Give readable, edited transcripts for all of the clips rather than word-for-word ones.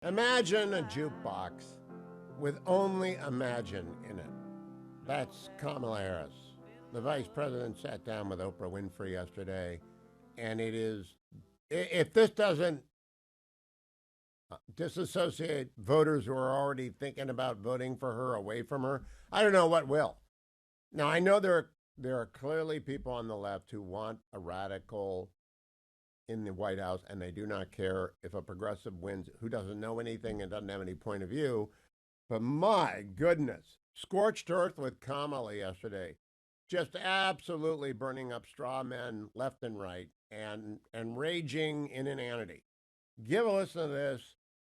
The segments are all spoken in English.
Imagine a jukebox with only Imagine in it. That's Kamala Harris. The vice president sat down with Oprah Winfrey yesterday, and it is, if this doesn't disassociate voters who are already thinking about voting for her away from her, I don't know what will. Now, I know there are clearly people on the left who want a radical in the White House, and they do not care if a progressive wins who doesn't know anything and doesn't have any point of view. But my goodness, scorched earth with Kamala yesterday, just absolutely burning up straw men left and right, and raging in inanity. Give a listen to this.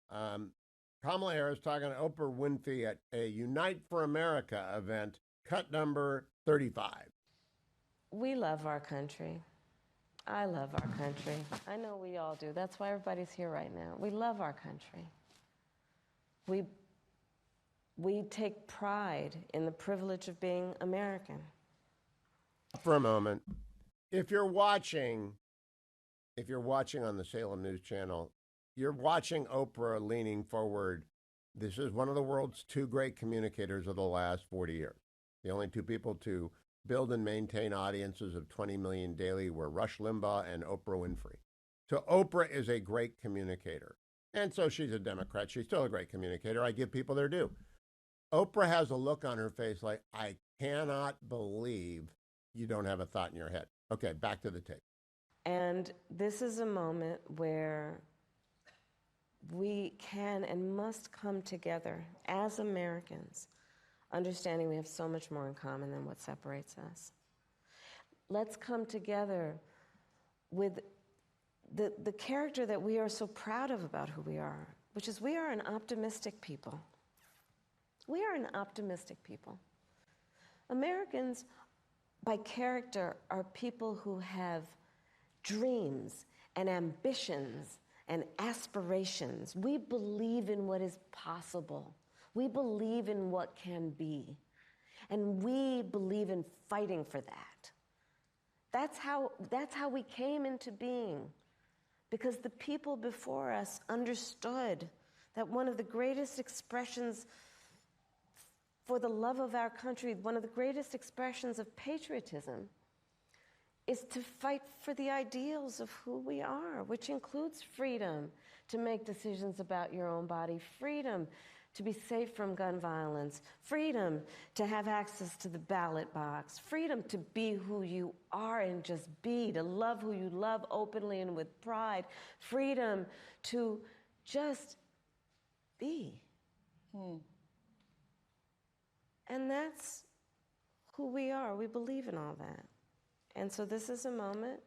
Kamala Harris talking to Oprah Winfrey at a Unite for America event, cut number 35. We love our country. I love our country. I know we all do. That's why everybody's here right now. We love our country. We take pride in the privilege of being American. For a moment, if you're watching on the Salem News Channel, you're watching Oprah leaning forward. This is one of the world's two great communicators of the last 40 years. The only two people to build and maintain audiences of 20 million daily were Rush Limbaugh and Oprah Winfrey. So Oprah is a great communicator. And so she's a Democrat. She's still a great communicator. I give people their due. Oprah has a look on her face like, I cannot believe you don't have a thought in your head. Okay, back to the tape. And this is a moment where we can and must come together as Americans, understanding we have so much more in common than what separates us. Let's come together with the character that we are so proud of about who we are, which is we are an optimistic people. We are an optimistic people. Americans, by character, are people who have dreams and ambitions and aspirations. We believe in what is possible. We believe in what can be. And we believe in fighting for that. That's how we came into being. Because the people before us understood that one of the greatest expressions for the love of our country, one of the greatest expressions of patriotism, is to fight for the ideals of who we are, which includes freedom to make decisions about your own body, freedom to be safe from gun violence, freedom to have access to the ballot box, freedom to be who you are and just be, to love who you love openly and with pride, freedom to just be. And that's who we are. We believe in all that. And so this is a moment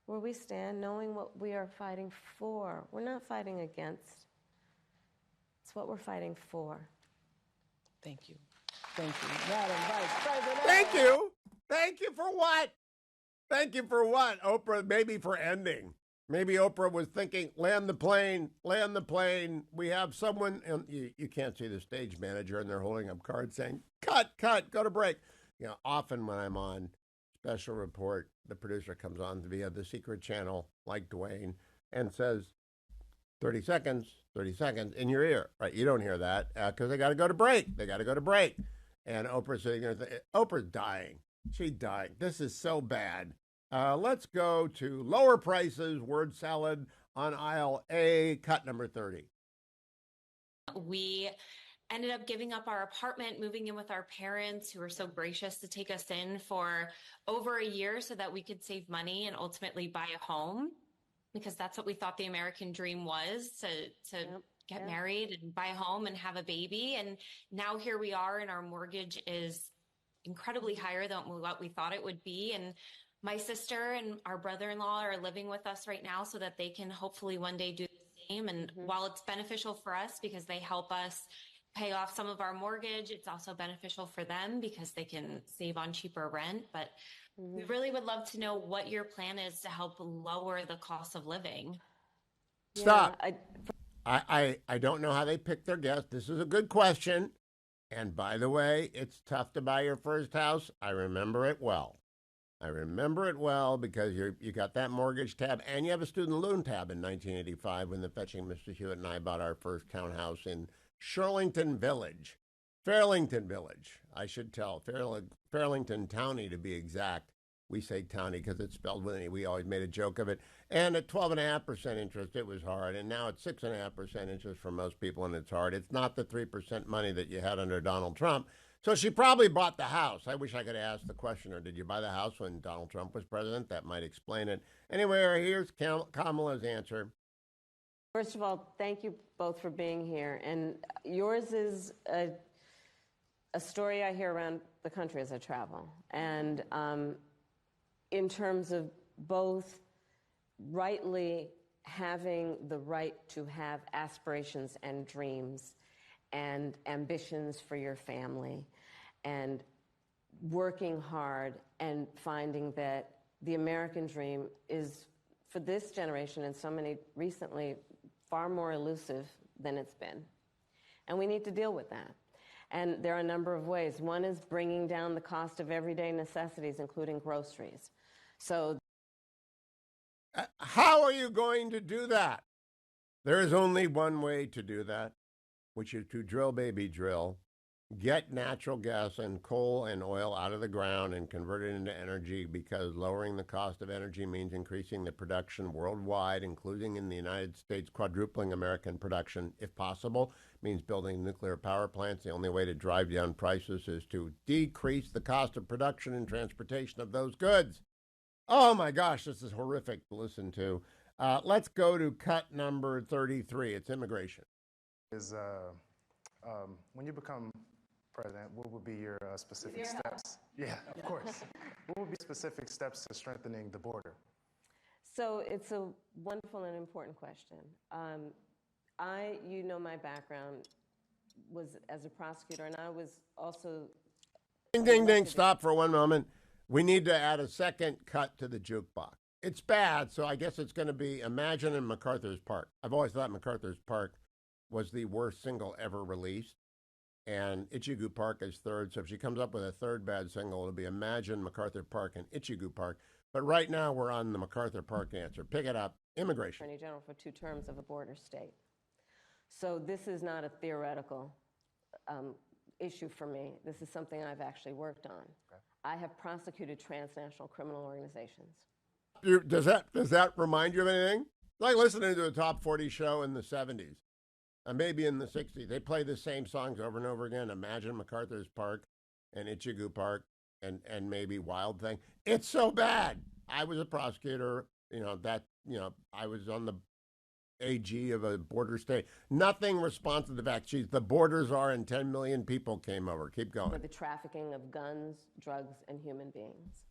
where we stand knowing what we are fighting for. We're not fighting against. It's what we're fighting for. Thank you. Thank you, Madam Vice President. Thank you. Thank you for what? Thank you for what? Oprah, maybe for ending. Maybe Oprah was thinking, land the plane, land the plane. We have someone, and you can't see the stage manager, and they're holding up cards saying, cut, go to break. You know, often when I'm on Special Report, the producer comes on via the secret channel, like Dwayne, and says, 30 seconds in your ear. Right, you don't hear that because they got to go to break. And Oprah's sitting there, Oprah's dying. She's dying. This is so bad. Let's go to lower prices, word salad on aisle A, cut number 30. We ended up giving up our apartment, moving in with our parents who were so gracious to take us in for over a year so that we could save money and ultimately buy a home, because that's what we thought the American dream was, to get married and buy a home and have a baby. And now here we are, and our mortgage is incredibly higher than what we thought it would be. And my sister and our brother-in-law are living with us right now so that they can hopefully one day do the same. And while it's beneficial for us because they help us pay off some of our mortgage, it's also beneficial for them because they can save on cheaper rent. But we really would love to know what your plan is to help lower the cost of living. Stop. I don't know how they pick their guests. This is a good question. And by the way, it's tough to buy your first house. I remember it well. I remember it well because you got that mortgage tab and you have a student loan tab in 1985 when the fetching Mr. Hewitt and I bought our first townhouse in Fairlington Village. I should tell. Fairlington Townie to be exact. We say Townie because it's spelled with an E. We always made a joke of it. And at 12.5% interest, it was hard. And now it's 6.5% interest for most people, and it's hard. It's not the 3% money that you had under Donald Trump. So she probably bought the house. I wish I could ask the questioner, did you buy the house when Donald Trump was president? That might explain it. Anyway, here's Kamala's answer. First of all, thank you both for being here. And yours is a story I hear around the country as I travel. And in terms of both rightly having the right to have aspirations and dreams and ambitions for your family, and working hard and finding that the American dream is, for this generation and so many recently, far more elusive than it's been. And we need to deal with that. And there are a number of ways. One is bringing down the cost of everyday necessities, including groceries. So how are you going to do that? There is only one way to do that, which is to drill, baby, drill. Get natural gas and coal and oil out of the ground and convert it into energy, because lowering the cost of energy means increasing the production worldwide, including in the United States, quadrupling American production, if possible. It means building nuclear power plants. The only way to drive down prices is to decrease the cost of production and transportation of those goods. Oh my gosh, this is horrific to listen to. Let's go to cut number 33. It's immigration. When you become president, what would be your specific steps? Yeah, of course. What would be specific steps to strengthening the border? So it's a wonderful and important question. You know, my background was as a prosecutor, and I was also... Ding, ding, ding. Stop for one moment. We need to add a second cut to the jukebox. It's bad, so I guess it's going to be Imagine in MacArthur's Park. I've always thought MacArthur's Park was the worst single ever released, and Itchy-Goo Park is third. So if she comes up with a third bad single, it'll be Imagine MacArthur Park and Itchy-Goo Park. But right now we're on the MacArthur Park answer. Pick it up. Immigration. Attorney General for 2 terms of a border state. So this is not a theoretical issue for me. This is something I've actually worked on. Okay. I have prosecuted transnational criminal organizations. Does that remind you of anything? Like listening to a top 40 show in the 70s. Maybe in the 60s. They play the same songs over and over again. Imagine MacArthur's Park and Itchy-Goo Park and maybe Wild Thing. It's so bad. I was a prosecutor, I was on the AG of a border state. Nothing responsive to the fact the border czar and 10 million people came over. Keep going. For the trafficking of guns, drugs, and human beings.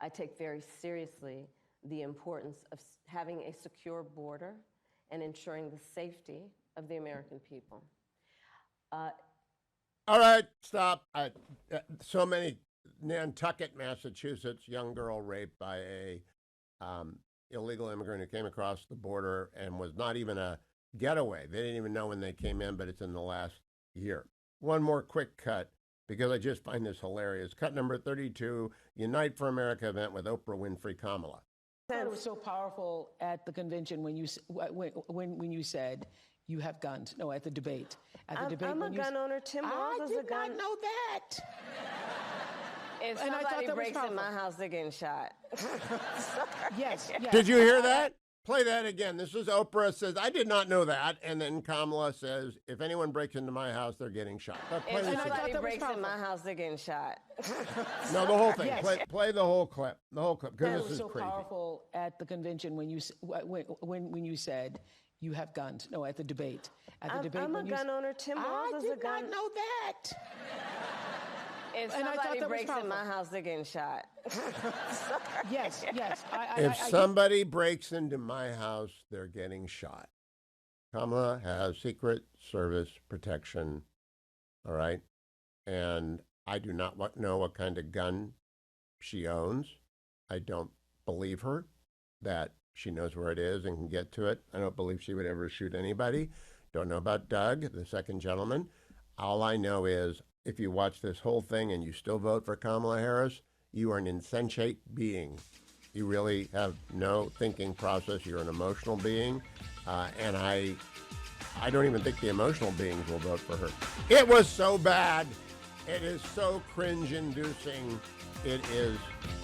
I take very seriously the importance of having a secure border and ensuring the safety of the American people. All right, stop. So many, Nantucket, Massachusetts, young girl raped by a illegal immigrant who came across the border and was not even a getaway. They didn't even know when they came in, but it's in the last year. One more quick cut, because I just find this hilarious. Cut number 32, Unite for America event with Oprah Winfrey Kamala. I thought it was so powerful at the convention when you said you have guns. No, at the debate. I'm a gun owner. Tim Walz is a gun. I did not know that. If somebody breaks in my house, they're getting shot. Yes. Did you hear that? Play that again. This is Oprah says, I did not know that. And then Kamala says, if anyone breaks into my house, they're getting shot. If somebody breaks in my house, they're getting shot. No, the whole thing. Yes. Play the whole clip. The whole clip. Because this is so crazy. Powerful at the convention when you said you have guns. No, at the debate. At the debate. I'm a gun owner. Tim Walz is a gun. I did not know that. If somebody breaks in my house, they're getting shot. Yes. If somebody breaks into my house, they're getting shot. Kamala has Secret Service protection, all right? And I do not know what kind of gun she owns. I don't believe her that she knows where it is and can get to it. I don't believe she would ever shoot anybody. Don't know about Doug, the second gentleman. All I know is if you watch this whole thing and you still vote for Kamala Harris, You are an insensate being. You really have no thinking process. You're an emotional being. And I don't even think the emotional beings will vote for her. It was so bad. It is so cringe-inducing. It is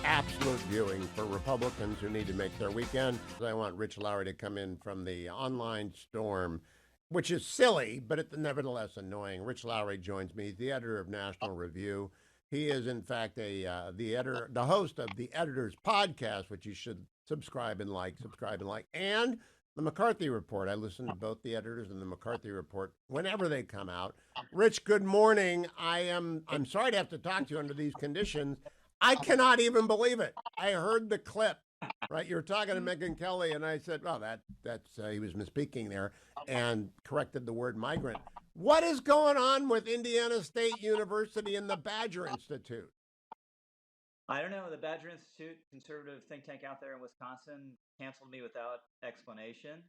absolute viewing for Republicans who need to make their weekend. I want Rich Lowry to come in from the online storm, which is silly, but it's nevertheless annoying. Rich Lowry joins me. He's the editor of National Review. He is, in fact, the host of the Editor's Podcast, which you should subscribe and like, and the McCarthy Report. I listen to both the Editors and the McCarthy Report whenever they come out. Rich, good morning. I'm sorry to have to talk to you under these conditions. I cannot even believe it. I heard the clip, right? You were talking to Megyn Kelly, and I said, well, that's he was misspeaking there, and corrected the word migrant. What is going on with Indiana State University and the Badger Institute? I don't know. The Badger Institute, conservative think tank out there in Wisconsin, canceled me without explanation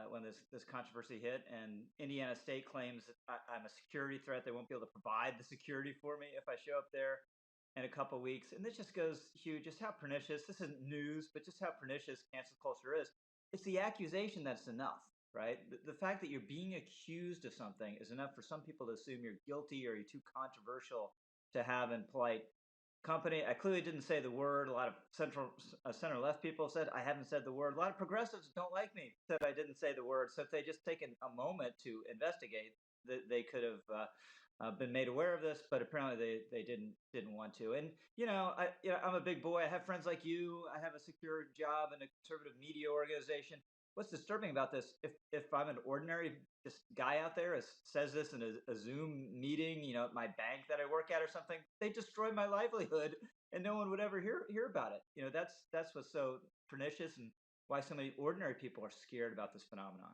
when this controversy hit. And Indiana State claims that I'm a security threat. They won't be able to provide the security for me if I show up there in a couple of weeks. And this just goes, Hugh, just how pernicious, this isn't news, but just how pernicious cancel culture is. It's the accusation that's enough, right? The fact that you're being accused of something is enough for some people to assume you're guilty or you're too controversial to have in polite company. I clearly didn't say the word. A lot of center left people said I haven't said the word. A lot of progressives don't like me, said I didn't say the word. So if they just taken a moment to investigate, they could have been made aware of this, but apparently they didn't want to. And I'm a big boy. I have friends like you. I have a secure job in a conservative media organization. What's disturbing about this? If I'm an ordinary just guy out there says this in a Zoom meeting, at my bank that I work at or something, they destroy my livelihood, and no one would ever hear about it. That's what's so pernicious, and why so many ordinary people are scared about this phenomenon.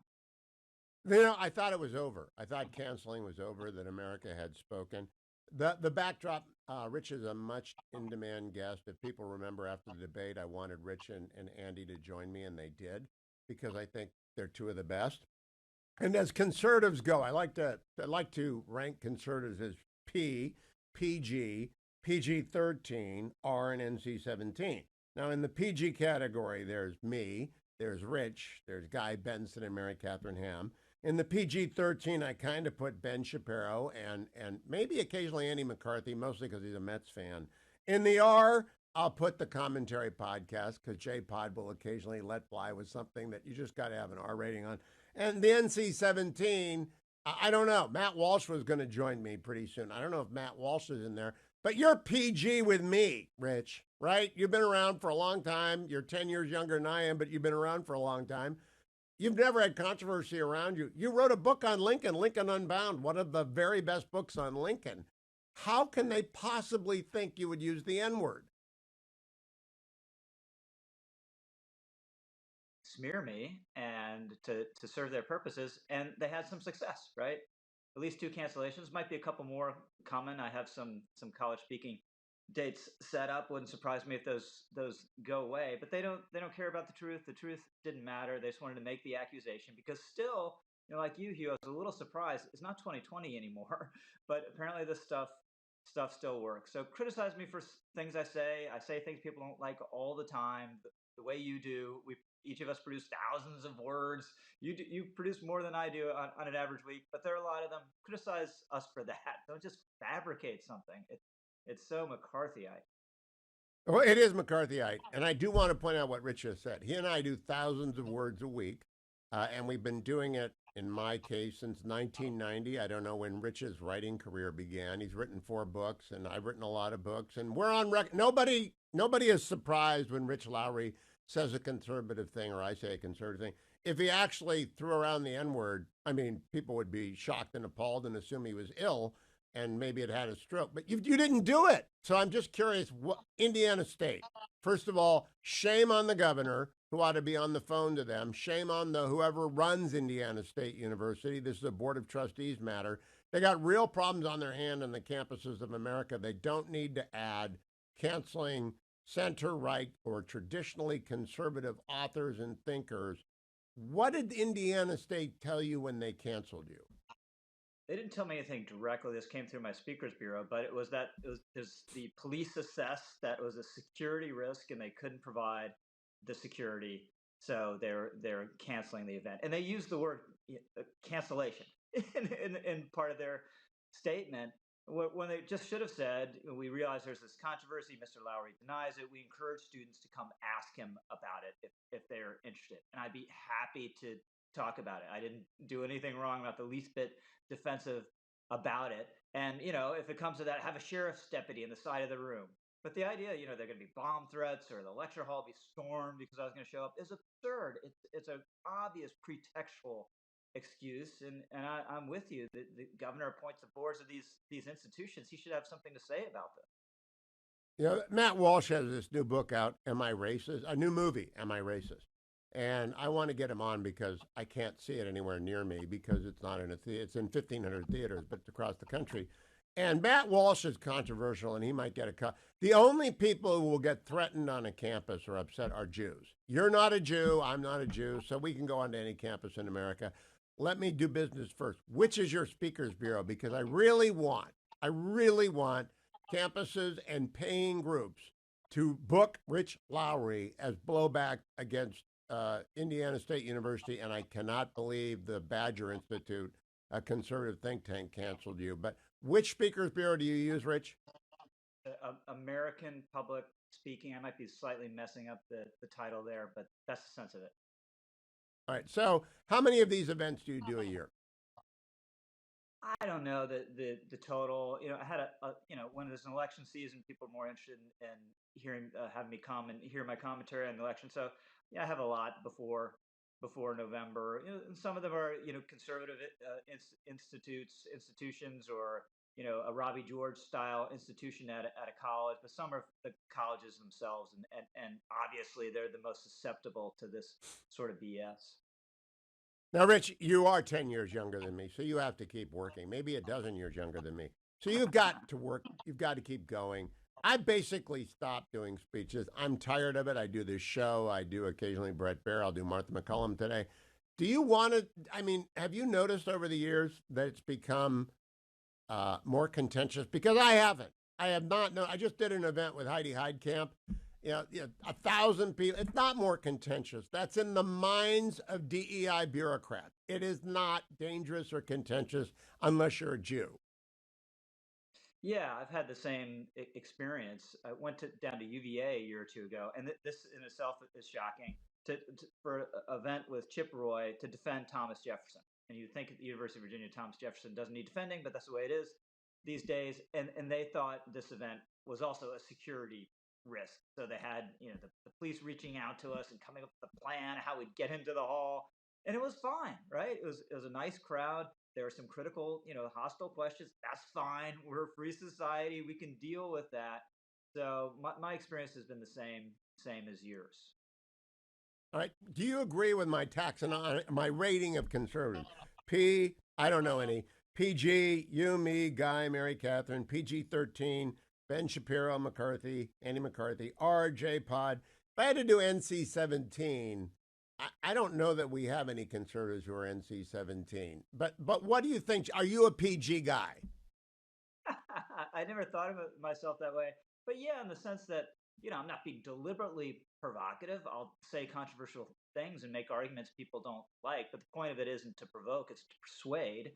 I thought it was over. I thought canceling was over, that America had spoken. The backdrop, Rich is a much in-demand guest. If people remember after the debate, I wanted Rich and Andy to join me, and they did, because I think they're two of the best. And as conservatives go, I like to rank conservatives as P, PG, PG-13, R, and NC-17. Now, in the PG category, there's me, there's Rich, there's Guy Benson and Mary Catherine Ham. In the PG-13, I kind of put Ben Shapiro and maybe occasionally Andy McCarthy, mostly because he's a Mets fan. In the R, I'll put the commentary podcast, because J-Pod will occasionally let fly with something that you just got to have an R rating on. And the NC-17, I don't know. Matt Walsh was going to join me pretty soon. I don't know if Matt Walsh is in there. But you're PG with me, Rich, right? You've been around for a long time. You're 10 years younger than I am, but you've been around for a long time. You've never had controversy around you. You wrote a book on Lincoln, Lincoln Unbound, one of the very best books on Lincoln. How can they possibly think you would use the N-word? Smear me and to serve their purposes, and they had some success, right? At least 2 cancellations, might be a couple more coming. I have some college speaking dates set up. Wouldn't surprise me if those go away, but they don't care about the truth. The truth didn't matter. They just wanted to make the accusation, because still, like you, Hugh, I was a little surprised. It's not 2020 anymore, but apparently this stuff still works. So criticize me for things I say. I say things people don't like all the time, the way you do. Each of us produce thousands of words. You produce more than I do on an average week, but there are a lot of them. Criticize us for that. Don't just fabricate something. It's so McCarthyite. Well, it is McCarthyite. And I do want to point out what Rich has said. He and I do thousands of words a week, and we've been doing it, in my case, since 1990. I don't know when Rich's writing career began. He's written 4 books, and I've written a lot of books. And we're on record. Nobody is surprised when Rich Lowry says a conservative thing or I say a conservative thing. If he actually threw around the N-word, I mean, people would be shocked and appalled and assume he was ill and maybe had a stroke. But you didn't do it. So I'm just curious, Indiana State, first of all, shame on the governor, who ought to be on the phone to them. Shame on whoever runs Indiana State University. This is a Board of Trustees matter. They got real problems on their hand on the campuses of America. They don't need to add canceling center-right or traditionally conservative authors and thinkers. What did Indiana State tell you when they canceled you? They didn't tell me anything directly. This came through my speakers bureau, but it was that it was the police assessed that it was a security risk and they couldn't provide the security, so they're canceling the event. And they used the word cancellation in part of their statement when they just should have said, "We realize there's this controversy. Mr. Lowry denies it. We encourage students to come ask him about it if they're interested, and I'd be happy to talk about it. I didn't do anything wrong, not the least bit defensive about it. And, if it comes to that, have a sheriff's deputy in the side of the room. But the idea, they're going to be bomb threats or the lecture hall be stormed because I was going to show up is absurd. It's an obvious pretextual excuse. And I'm with you. The governor appoints the boards of these institutions. He should have something to say about them. Matt Walsh has this new book out, Am I Racist? A new movie, Am I Racist? And I want to get him on because I can't see it anywhere near me because it's not in a theater. It's in 1,500 theaters, but it's across the country. And Matt Walsh is controversial, and he might get a cut. The only people who will get threatened on a campus or upset are Jews. You're not a Jew. I'm not a Jew. So we can go on to any campus in America. Let me do business first. Which is your speakers bureau? Because I really want campuses and paying groups to book Rich Lowry as blowback against Indiana State University, and I cannot believe the Badger Institute, a conservative think tank, canceled you. But which speakers bureau do you use, Rich? American Public Speaking. I might be slightly messing up the title there, but that's the sense of it. All right. So how many of these events do you do a year? I don't know the total. I had when there's an election season, people are more interested in hearing having me come and hear my commentary on the election. So yeah, I have a lot before November. And some of them are conservative institutions, or a Robbie George style institution at a college. But some are the colleges themselves, and obviously they're the most susceptible to this sort of BS. Now, Rich, you are 10 years younger than me, so you have to keep working. Maybe a dozen years younger than me. So you've got to work. You've got to keep going. I basically stopped doing speeches. I'm tired of it. I do this show. I do occasionally Brett Baer. I'll do Martha McCullum today. Do you want to, have you noticed over the years that it's become more contentious? Because I haven't. I have not. No, I just did an event with Heidi Heidkamp. 1,000 people. It's not more contentious. That's in the minds of DEI bureaucrats. It is not dangerous or contentious unless you're a Jew. Yeah, I've had the same experience. I went down to UVA a year or two ago, and this in itself is shocking. For an event with Chip Roy to defend Thomas Jefferson, and you think at the University of Virginia, Thomas Jefferson doesn't need defending, but that's the way it is these days. And they thought this event was also a security risk. So they had the police reaching out to us and coming up with a plan how we'd get into the hall, and it was fine, right? It was a nice crowd. There were some critical, hostile questions. That's fine. We're a free society. We can deal with that. So my experience has been the same as yours. All right. Do you agree with my my rating of conservatives? P, I don't know any. PG, you, me, Guy, Mary Catherine. PG 13, Ben Shapiro, McCarthy, Andy McCarthy. RJ Pod. If I had to do NC 17, I don't know that we have any conservatives who are NC 17. But what do you think? Are you a PG guy? I never thought of myself that way. But yeah, in the sense that, I'm not being deliberately provocative. I'll say controversial things and make arguments people don't like. But the point of it isn't to provoke, it's to persuade.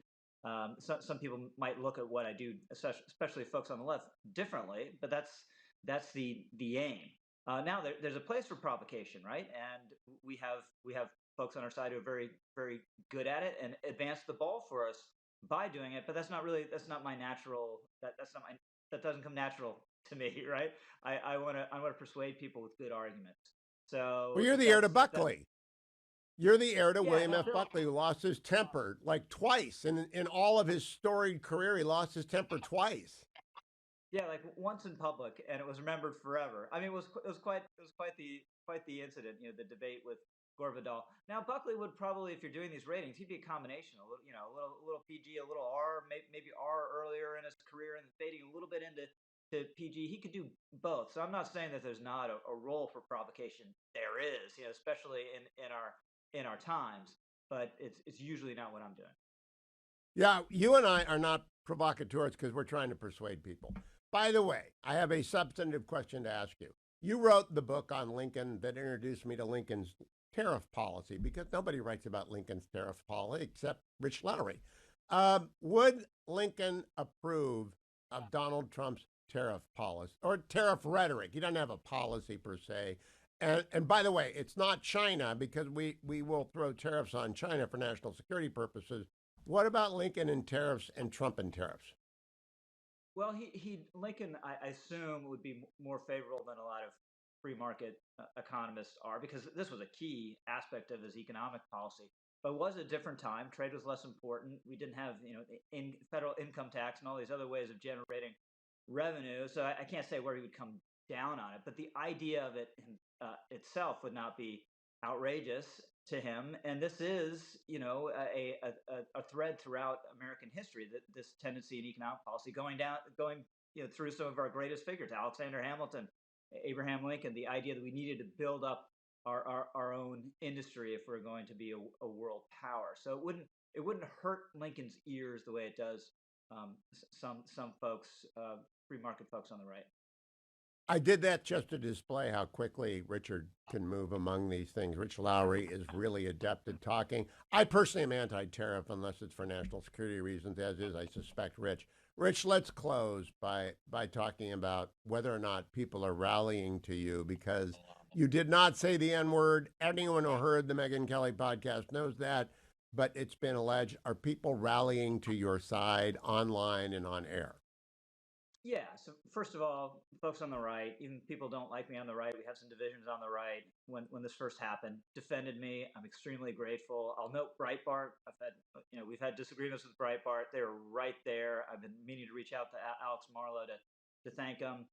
Some people might look at what I do, especially folks on the left, differently. But that's the aim. Now there's a place for provocation, right? And we have folks on our side who are very, very good at it and advance the ball for us by doing it. But that's not my natural. That doesn't come natural to me, right? I want to persuade people with good arguments. So well, you're the heir to Buckley. You're the heir to William F. Buckley, who lost his temper like twice, and in all of his storied career, he lost his temper twice. Yeah, like once in public, and it was remembered forever. I mean, it was quite the incident. The debate with Gore Vidal. Now, Buckley would probably, if you're doing these ratings, he'd be a combination. A little PG, a little R, maybe R earlier in his career, and fading a little bit into PG. He could do both. So I'm not saying that there's not a role for provocation. There is, especially in our times. But it's usually not what I'm doing. Yeah, you and I are not provocateurs because we're trying to persuade people. By the way, I have a substantive question to ask you. You wrote the book on Lincoln that introduced me to Lincoln's tariff policy because nobody writes about Lincoln's tariff policy except Rich Lowry. Would Lincoln approve of Donald Trump's tariff policy or tariff rhetoric? He doesn't have a policy per se. And by the way, it's not China because we will throw tariffs on China for national security purposes. What about Lincoln and tariffs and Trump and tariffs? Well, Lincoln, I assume, would be more favorable than a lot of free market economists are, because this was a key aspect of his economic policy. But it was a different time. Trade was less important. We didn't have, federal income tax and all these other ways of generating revenue. So I can't say where he would come down on it. But the idea of it itself would not be outrageous to him. And this is, a thread throughout American history, that this tendency in economic policy going through some of our greatest figures, Alexander Hamilton, Abraham Lincoln, the idea that we needed to build up our own industry if we're going to be a world power. So it wouldn't hurt Lincoln's ears the way it does some folks, free market folks on the right. I did that just to display how quickly Richard can move among these things. Rich Lowry is really adept at talking. I personally am anti-tariff unless it's for national security reasons, as is, I suspect, Rich. Rich, let's close by talking about whether or not people are rallying to you, because you did not say the N-word. Anyone who heard the Megyn Kelly podcast knows that, but it's been alleged. Are people rallying to your side online and on air? Yeah. So first of all, folks on the right, even people don't like me on the right. We have some divisions on the right. When this first happened, defended me. I'm extremely grateful. I'll note Breitbart. We've had disagreements with Breitbart. They're right there. I've been meaning to reach out to Alex Marlow to thank them.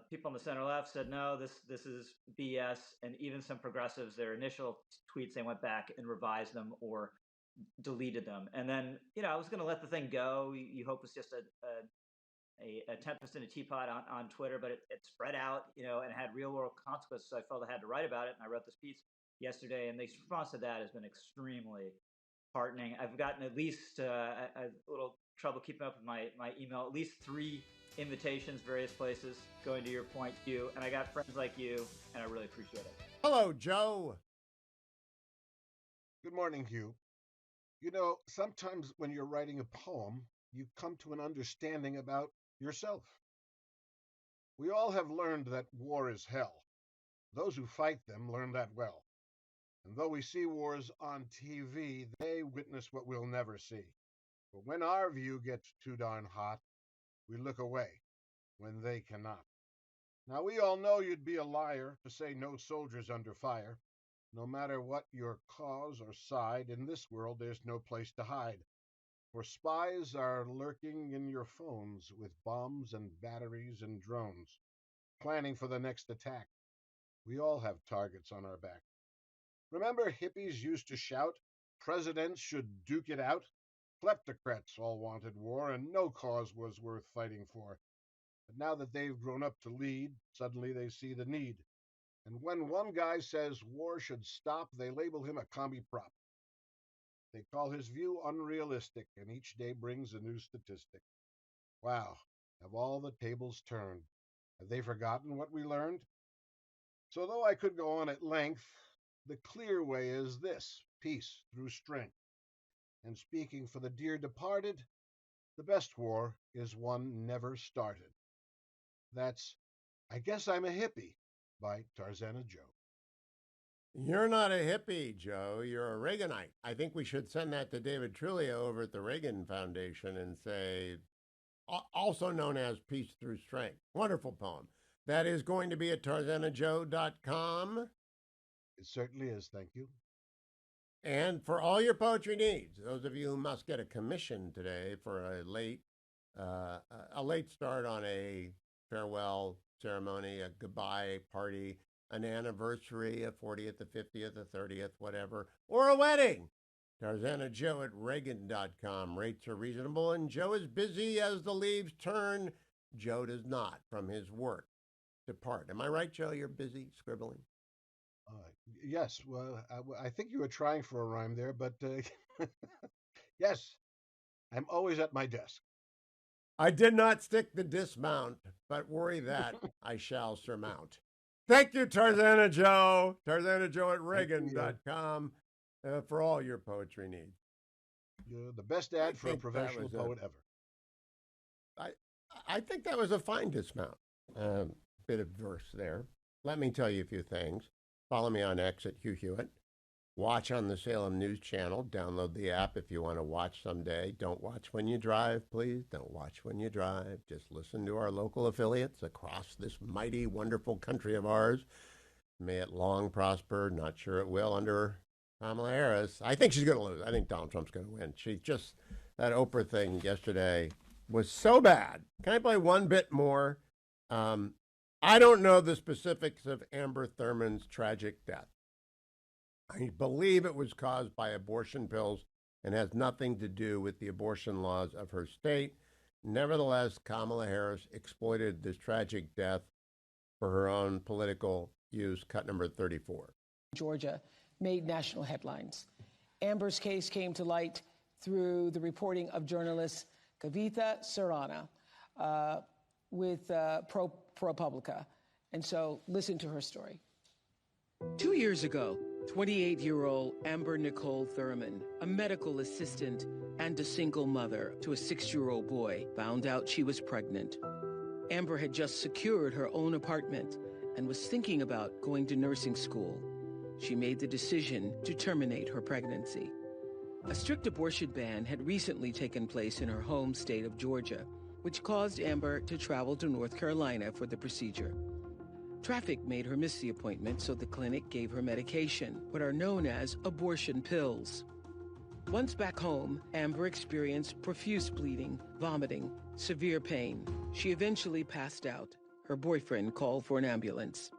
People on the center left said no, this is BS, and even some progressives, their initial tweets, they went back and revised them or deleted them. And then I was going to let the thing go. You hope it's just a tempest in a teapot on Twitter, but it spread out, and had real world consequences. So I felt I had to write about it, and I wrote this piece yesterday. And the response to that has been extremely heartening. I've gotten at least a little trouble keeping up with my email. At least 3 invitations, various places, going to your point, Hugh. And I got friends like you, and I really appreciate it. Hello, Joe. Good morning, Hugh. Sometimes when you're writing a poem, you come to an understanding about yourself. We all have learned that war is hell. Those who fight them learn that well. And though we see wars on TV, they witness what we'll never see. But when our view gets too darn hot, we look away when they cannot. Now, we all know you'd be a liar to say no soldiers under fire. No matter what your cause or side, in this world there's no place to hide. For spies are lurking in your phones with bombs and batteries and drones, planning for the next attack. We all have targets on our back. Remember hippies used to shout, presidents should duke it out? Kleptocrats all wanted war, and no cause was worth fighting for. But now that they've grown up to lead, suddenly they see the need. And when one guy says war should stop, they label him a commie prop. They call his view unrealistic, and each day brings a new statistic. Wow, have all the tables turned? Have they forgotten what we learned? So though I could go on at length, the clear way is this: peace through strength. And speaking for the dear departed, the best war is one never started. That's I Guess I'm a Hippie by Tarzana Joe. You're not a hippie, Joe. You're a Reaganite. I think we should send that to David Trulio over at the Reagan Foundation and say, also known as Peace Through Strength. Wonderful poem. That is going to be at tarzanajoe.com. It certainly is, thank you. And for all your poetry needs, those of you who must get a commission today for a late start on a farewell ceremony, a goodbye party, an anniversary, a 40th, a 50th, a 30th, whatever, or a wedding. Tarzana Joe at Reagan.com. Rates are reasonable, and Joe is busy as the leaves turn. Joe does not, from his work, depart. Am I right, Joe? You're busy scribbling? Yes, well, I think you were trying for a rhyme there, but yes, I'm always at my desk. I did not stick the dismount, but worry that I shall surmount. Thank you, Tarzana Joe. Tarzana Joe at Reagan.com for all your poetry needs. You're the best ad for a professional poet ever. I think that was a fine dismount. Bit of verse there. Let me tell you a few things. Follow me on X at Hugh Hewitt. Watch on the Salem News Channel. Download the app if you want to watch someday. Don't watch when you drive, please. Don't watch when you drive. Just listen to our local affiliates across this mighty, wonderful country of ours. May it long prosper. Not sure it will under Kamala Harris. I think she's going to lose. I think Donald Trump's going to win. That Oprah thing yesterday was so bad. Can I play one bit more? I don't know the specifics of Amber Thurman's tragic death. I believe it was caused by abortion pills and has nothing to do with the abortion laws of her state. Nevertheless, Kamala Harris exploited this tragic death for her own political use. Cut number 34. Georgia made national headlines. Amber's case came to light through the reporting of journalist Kavitha Sarana with ProPublica. And so listen to her story. 2 years ago, 28-year-old Amber Nicole Thurman, a medical assistant and a single mother to a 6-year-old boy, found out she was pregnant. Amber had just secured her own apartment and was thinking about going to nursing school. She made the decision to terminate her pregnancy. A strict abortion ban had recently taken place in her home state of Georgia, which caused Amber to travel to North Carolina for the procedure. Traffic made her miss the appointment, so the clinic gave her medication, what are known as abortion pills. Once back home, Amber experienced profuse bleeding, vomiting, severe pain. She eventually passed out. Her boyfriend called for an ambulance.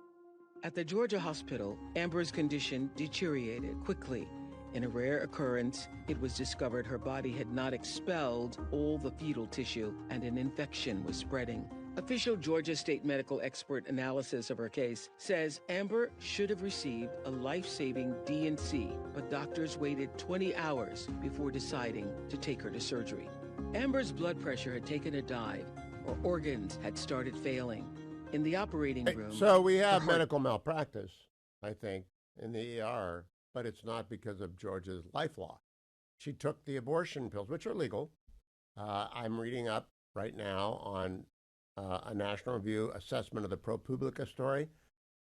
At the Georgia hospital, Amber's condition deteriorated quickly. In a rare occurrence, it was discovered her body had not expelled all the fetal tissue and an infection was spreading. Official Georgia State medical expert analysis of her case says Amber should have received a life-saving D&C, but doctors waited 20 hours before deciding to take her to surgery. Amber's blood pressure had taken a dive. Her organs had started failing. In the operating room... So we have medical malpractice, I think, in the ER, but it's not because of Georgia's life law. She took the abortion pills, which are legal. I'm reading up right now on a National Review assessment of the ProPublica story.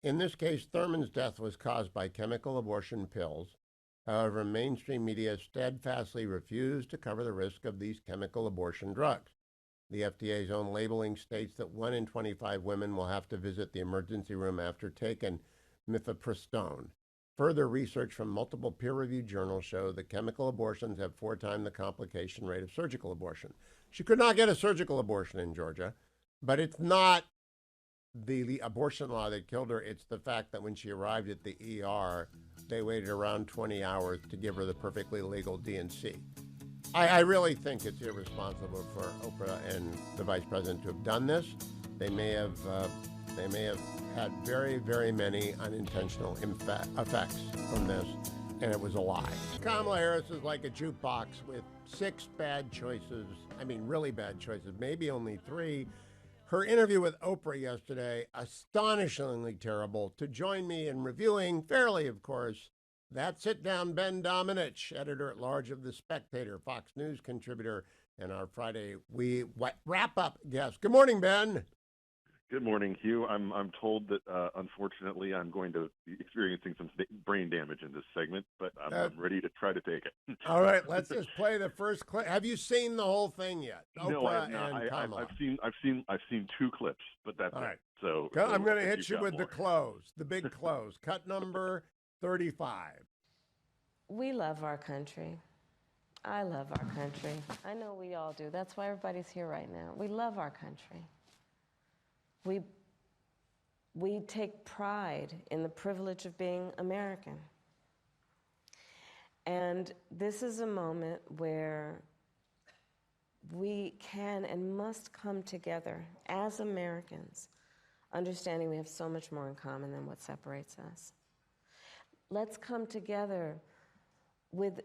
In this case, Thurman's death was caused by chemical abortion pills. However, mainstream media steadfastly refused to cover the risk of these chemical abortion drugs. The FDA's own labeling states that 1 in 25 women will have to visit the emergency room after taking mifepristone. Further research from multiple peer-reviewed journals show that chemical abortions have 4 times the complication rate of surgical abortion. She could not get a surgical abortion in Georgia. But it's not the abortion law that killed her. It's the fact that when she arrived at the ER, they waited around 20 hours to give her the perfectly legal D&C. I really think it's irresponsible for Oprah and the vice president to have done this. They may have had very, very many unintentional effects from this, and it was a lie. Kamala Harris is like a jukebox with 6 bad choices. I mean, really bad choices, maybe only 3. Her interview with Oprah yesterday, astonishingly terrible. To join me in reviewing, fairly of course, that sit-down Ben Domenech, editor-at-large of The Spectator, Fox News contributor, and our Friday wrap-up guest. Good morning, Ben. Good morning, Hugh. I'm told that, unfortunately, I'm going to be experiencing some brain damage in this segment, but I'm ready to try to take it. All right, let's just play the first clip. Have you seen the whole thing yet? Oprah no, I have not. And Kamala. I've seen 2 clips, but that's all right. it. So I'm going to hit you with more. the big close. Cut number 35. We love our country. I love our country. I know we all do. That's why everybody's here right now. We love our country. We take pride in the privilege of being American. And this is a moment where we can and must come together as Americans, understanding we have so much more in common than what separates us. Let's come together with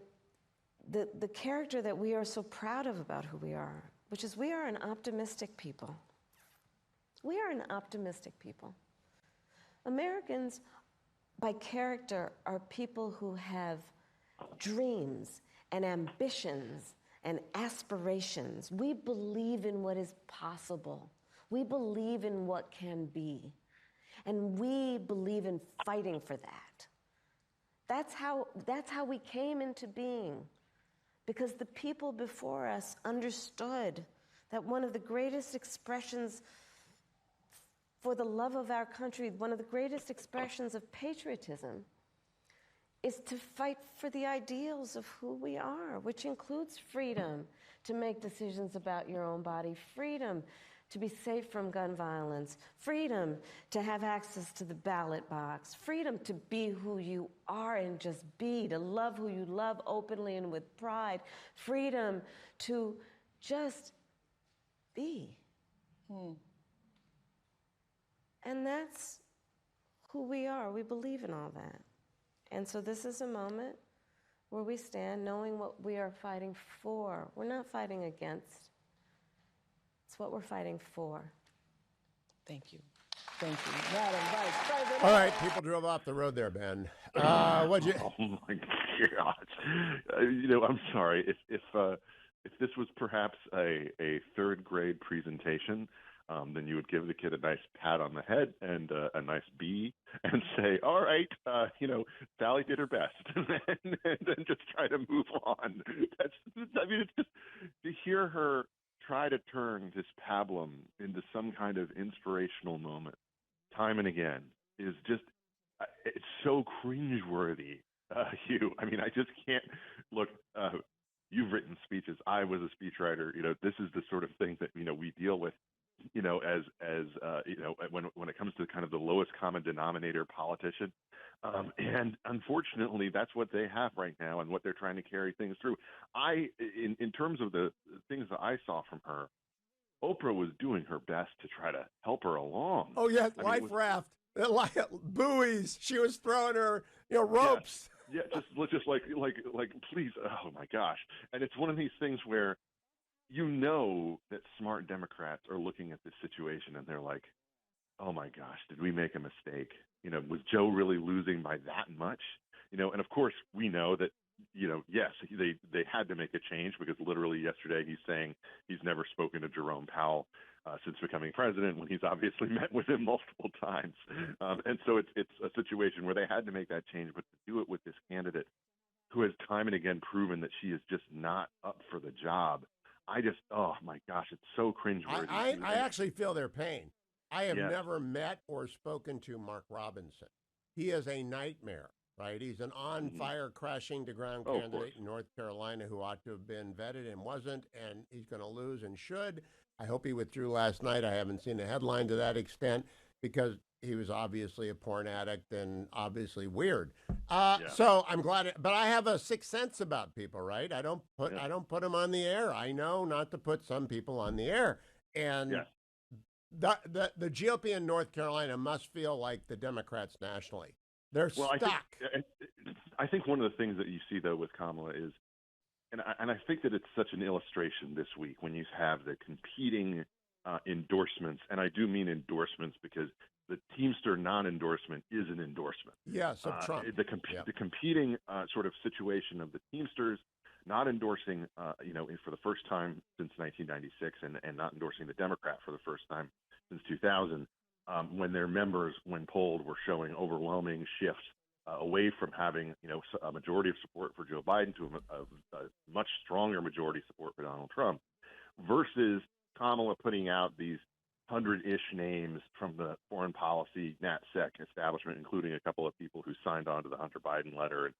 the character that we are so proud of about who we are, which is we are an optimistic people. We are an optimistic people. Americans, by character, are people who have dreams and ambitions and aspirations. We believe in what is possible. We believe in what can be. And we believe in fighting for that. That's how we came into being, because the people before us understood that one of the greatest expressions for the love of our country, one of the greatest expressions of patriotism, is to fight for the ideals of who we are, which includes freedom to make decisions about your own body, freedom to be safe from gun violence, freedom to have access to the ballot box, freedom to be who you are and just be, to love who you love openly and with pride, freedom to just be. And that's who we are. We believe in all that. And so this is a moment where we stand knowing what we are fighting for. We're not fighting against. It's what we're fighting for. Thank you. Thank you. Madam Vice President. All right, people drove off the road there, Ben. What'd you... Oh, my God. I'm sorry. If this was perhaps a third grade presentation, then you would give the kid a nice pat on the head and a nice B and say, all right, Sally did her best, and then just try to move on. It's just to hear her try to turn this pablum into some kind of inspirational moment time and again is just, it's so cringeworthy, Hugh. I mean, I just can't look. You've written speeches. I was a speechwriter. This is the sort of thing that, we deal with, as when it comes to kind of the lowest common denominator politician. And unfortunately, that's what they have right now and what they're trying to carry things through. In terms of the things that I saw from her, Oprah was doing her best to try to help her along. Oh, yeah, raft, buoys. She was throwing her, ropes. Yeah, just like, please, oh my gosh. And it's one of these things where that smart Democrats are looking at this situation and they're like, oh my gosh, did we make a mistake? Was Joe really losing by that much? And of course we know that, yes, they had to make a change because literally yesterday he's saying he's never spoken to Jerome Powell since becoming president, when he's obviously met with him multiple times. And so it's a situation where they had to make that change, but to do it with this candidate who has time and again proven that she is just not up for the job. Oh my gosh, it's so cringeworthy. I actually feel their pain. I have never met or spoken to Mark Robinson. He is a nightmare, right? He's an on-fire, crashing to ground candidate in North Carolina who ought to have been vetted and wasn't, and he's going to lose and should. I hope he withdrew last night. I haven't seen a headline to that extent because he was obviously a porn addict and obviously weird. So I'm glad, but I have a sixth sense about people, right? I don't put them on the air. I know not to put some people on the air. And the GOP in North Carolina must feel like the Democrats nationally. They're stuck. I think one of the things that you see, though, with Kamala is, and I think that it's such an illustration this week when you have the competing endorsements, and I do mean endorsements because the Teamster non-endorsement is an endorsement. Yes, of Trump. The competing sort of situation of the Teamsters not endorsing, for the first time since 1996, and not endorsing the Democrat for the first time since 2000, when their members, when polled, were showing overwhelming shifts away from having, a majority of support for Joe Biden to a much stronger majority support for Donald Trump, versus Kamala putting out these 100-ish names from the foreign policy NatSec establishment, including a couple of people who signed on to the Hunter Biden letter, and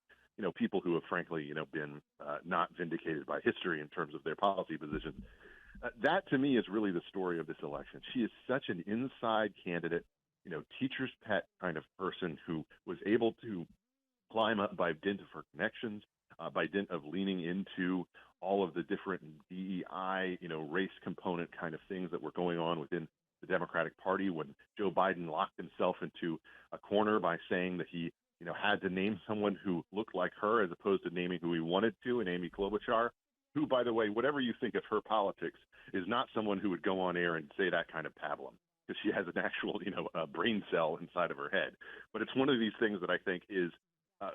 people who have frankly been not vindicated by history in terms of their policy positions. That to me is really the story of this election. She is such an inside candidate, teacher's pet kind of person who was able to climb up by dint of her connections, by dint of leaning into all of the different DEI, race component kind of things that were going on within the Democratic Party when Joe Biden locked himself into a corner by saying that he had to name someone who looked like her as opposed to naming who he wanted to, and Amy Klobuchar, who, by the way, whatever you think of her politics, is not someone who would go on air and say that kind of pablum, because she has an actual, brain cell inside of her head. But it's one of these things that I think is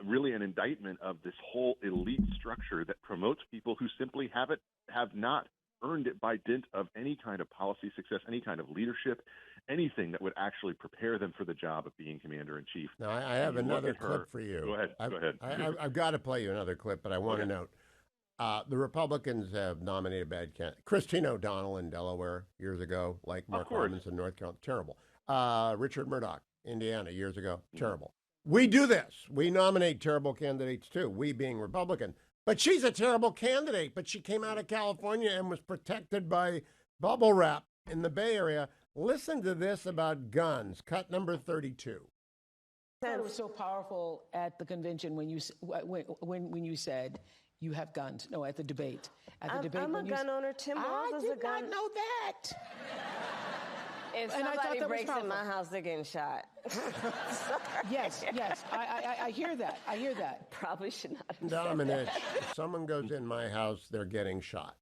really an indictment of this whole elite structure that promotes people who simply have not earned it by dint of any kind of policy success, any kind of leadership, anything that would actually prepare them for the job of being commander-in-chief. Now, I have another clip for you. Go ahead. Go ahead. I've got to play you another clip, but I want to note, the Republicans have nominated bad candidates. Christine O'Donnell in Delaware years ago, like Mark Robinson in North Carolina, terrible. Richard Murdoch, Indiana, years ago, terrible. We do this. We nominate terrible candidates too, we being Republican. But she's a terrible candidate, but she came out of California and was protected by bubble wrap in the Bay Area. Listen to this about guns, cut number 32. I thought it was so powerful at the convention when you said you have guns. No, at the debate. I'm a gun owner. Tim Walz is a gun. I did not know that. If somebody breaks in my house, they're getting shot. Yes. I hear that. Probably should not. Dominic, if someone goes in my house, they're getting shot.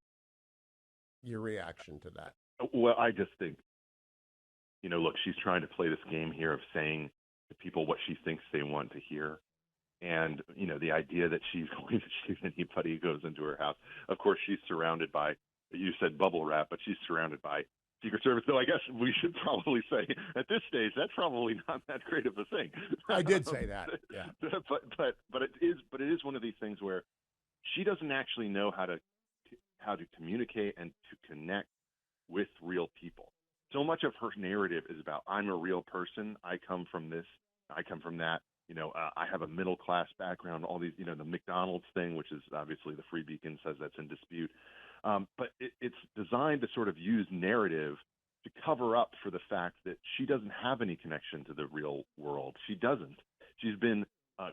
Your reaction to that? Well, I just think, look, she's trying to play this game here of saying to people what she thinks they want to hear. And, the idea that she's going to shoot anybody who goes into her house. Of course, she's surrounded by, you said bubble wrap, but she's surrounded by Secret Service, though I guess we should probably say at this stage that's probably not that great of a thing. I did say that, yeah. But it is one of these things where she doesn't actually know how to communicate and to connect with real people. So much of her narrative is about, I'm a real person. I come from this. I come from that. I have a middle class background. All these, the McDonald's thing, which is obviously the Free Beacon says that's in dispute. But it's designed to sort of use narrative to cover up for the fact that she doesn't have any connection to the real world. She doesn't. She's been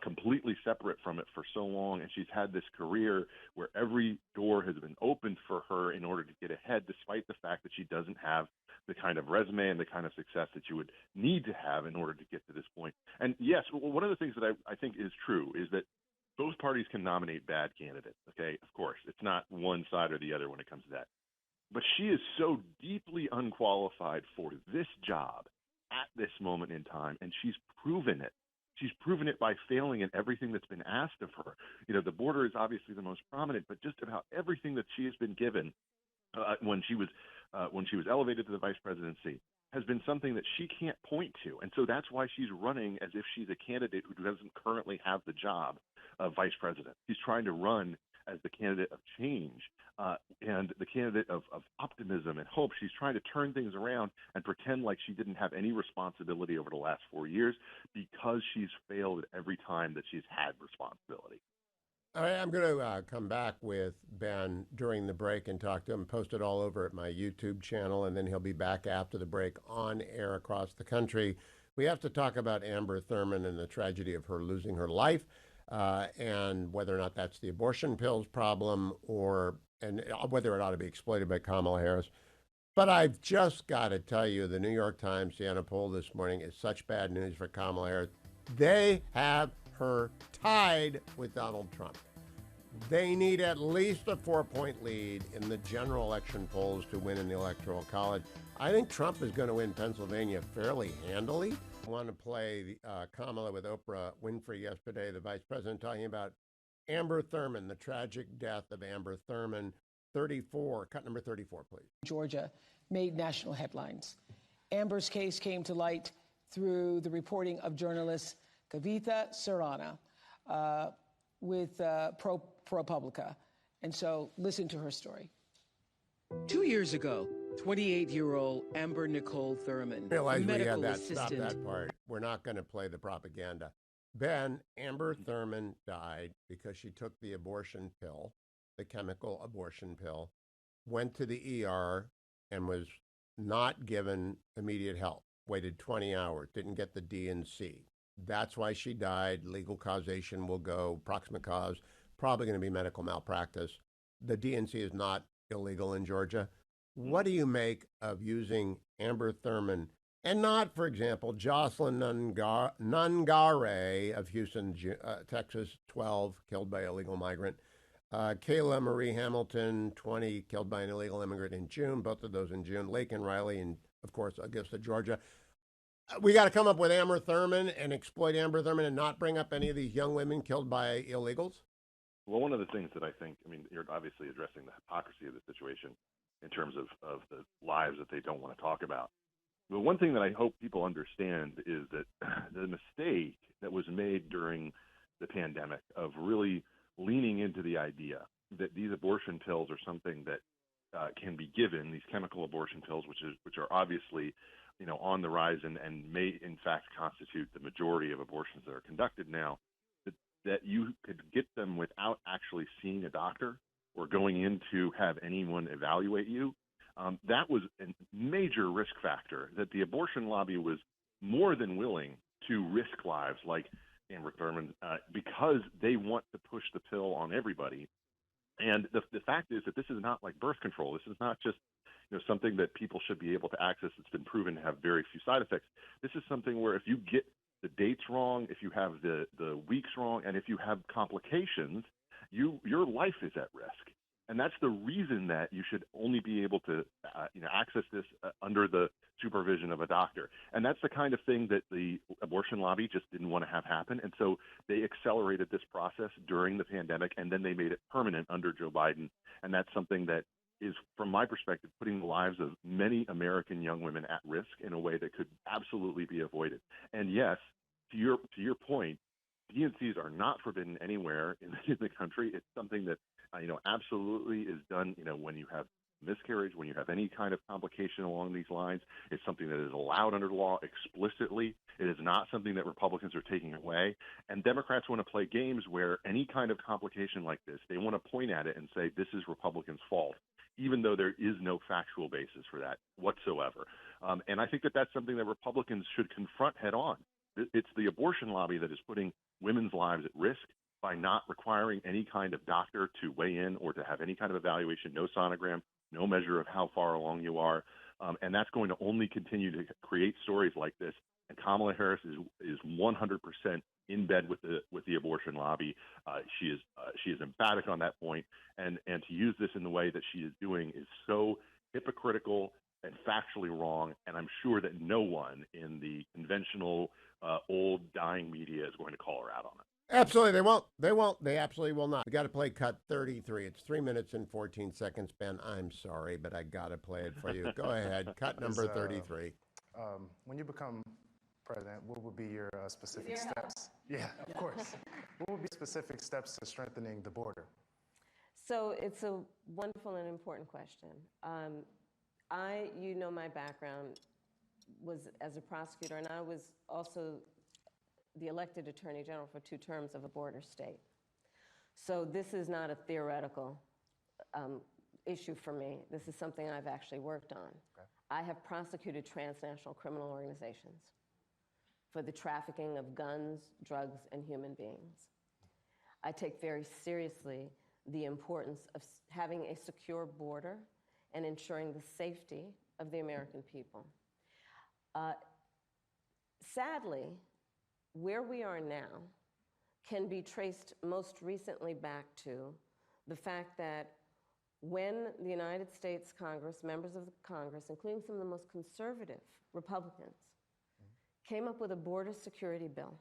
completely separate from it for so long, and she's had this career where every door has been opened for her in order to get ahead, despite the fact that she doesn't have the kind of resume and the kind of success that you would need to have in order to get to this point. And yes, one of the things that I think is true is that both parties can nominate bad candidates, okay? Of course, it's not one side or the other when it comes to that. But she is so deeply unqualified for this job at this moment in time, and she's proven it. She's proven it by failing in everything that's been asked of her. The border is obviously the most prominent, but just about everything that she has been given when she was elevated to the vice presidency has been something that she can't point to. And so that's why she's running as if she's a candidate who doesn't currently have the job of vice president. She's trying to run as the candidate of change and the candidate of optimism and hope. She's trying to turn things around and pretend like she didn't have any responsibility over the last 4 years because she's failed every time that she's had responsibility. All right, I'm going to come back with Ben during the break and talk to him, post it all over at my YouTube channel, and then he'll be back after the break on air across the country. We have to talk about Amber Thurman and the tragedy of her losing her life and whether or not that's the abortion pills problem and whether it ought to be exploited by Kamala Harris. But I've just got to tell you, the New York Times, Siena poll this morning is such bad news for Kamala Harris. They have her tied with Donald Trump. They need at least a 4-point lead in the general election polls to win in the Electoral College. I think Trump is going to win Pennsylvania fairly handily. I want to play Kamala with Oprah Winfrey yesterday, the vice president, talking about Amber Thurman, the tragic death of Amber Thurman. 34, cut number 34, please. Georgia made national headlines. Amber's case came to light through the reporting of journalist Kavitha Sarana with ProPublica. And so listen to her story. 2 years ago, 28-year-old Amber Nicole Thurman, Realize a medical we had assistant. Stop that part. We're not going to play the propaganda. Ben, Amber Thurman died because she took the abortion pill, the chemical abortion pill, went to the ER and was not given immediate help, waited 20 hours, didn't get the D&C. That's why she died. Legal causation will go, proximate cause, probably going to be medical malpractice. The D&C is not illegal in Georgia. What do you make of using Amber Thurman and not, for example, Jocelyn Nungare of Houston, Texas, 12, killed by illegal migrant. Kayla Marie Hamilton, 20, killed by an illegal immigrant in June, both of those in June. Lake and Riley in, of course, Augusta, Georgia. We got to come up with Amber Thurman and exploit Amber Thurman and not bring up any of these young women killed by illegals? Well, one of the things that I think, I mean, you're obviously addressing the hypocrisy of the situation in terms of the lives that they don't want to talk about. But one thing that I hope people understand is that the mistake that was made during the pandemic of really leaning into the idea that these abortion pills are something that can be given, these chemical abortion pills, which are obviously, on the rise and may in fact constitute the majority of abortions that are conducted now, that you could get them without actually seeing a doctor or going in to have anyone evaluate you. That was a major risk factor that the abortion lobby was more than willing to risk lives like Amber Thurman because they want to push the pill on everybody. And the fact is that this is not like birth control. This is not just something that people should be able to access. It's been proven to have very few side effects. This is something where if you get the dates wrong, if you have the weeks wrong, and if you have complications, your life is at risk. And that's the reason that you should only be able to access this under the supervision of a doctor. And that's the kind of thing that the abortion lobby just didn't want to have happen. And so they accelerated this process during the pandemic, and then they made it permanent under Joe Biden. And that's something that is, from my perspective, putting the lives of many American young women at risk in a way that could absolutely be avoided. And yes, to your point, DNCs are not forbidden anywhere in the country. It's something that absolutely is done. When you have miscarriage, when you have any kind of complication along these lines, it's something that is allowed under the law explicitly. It is not something that Republicans are taking away. And Democrats want to play games where any kind of complication like this, they want to point at it and say this is Republicans' fault, even though there is no factual basis for that whatsoever. And I think that that's something that Republicans should confront head on. It's the abortion lobby that is putting women's lives at risk by not requiring any kind of doctor to weigh in or to have any kind of evaluation, no sonogram, no measure of how far along you are. And that's going to only continue to create stories like this. And Kamala Harris is 100% in bed with the abortion lobby. She is emphatic on that point. And to use this in the way that she is doing is so hypocritical and factually wrong. And I'm sure that no one in the conventional old dying media is going to call her out on it. Absolutely, they won't. They won't. They absolutely will not. We got to play cut 33. It's 3 minutes and 14 seconds, Ben. I'm sorry, but I got to play it for you. Go ahead. Cut number 33. When you become president, what would be your specific steps? Yeah, of course. What would be specific steps to strengthening the border? So it's a wonderful and important question. My background was as a prosecutor, and I was also the elected Attorney General for 2 terms of a border state. So this is not a theoretical issue for me. This is something I've actually worked on. Okay. I have prosecuted transnational criminal organizations for the trafficking of guns, drugs, and human beings. I take very seriously the importance of having a secure border and ensuring the safety of the American people. Sadly, where we are now can be traced most recently back to the fact that when the United States Congress, members of the Congress, including some of the most conservative Republicans, came up with a border security bill.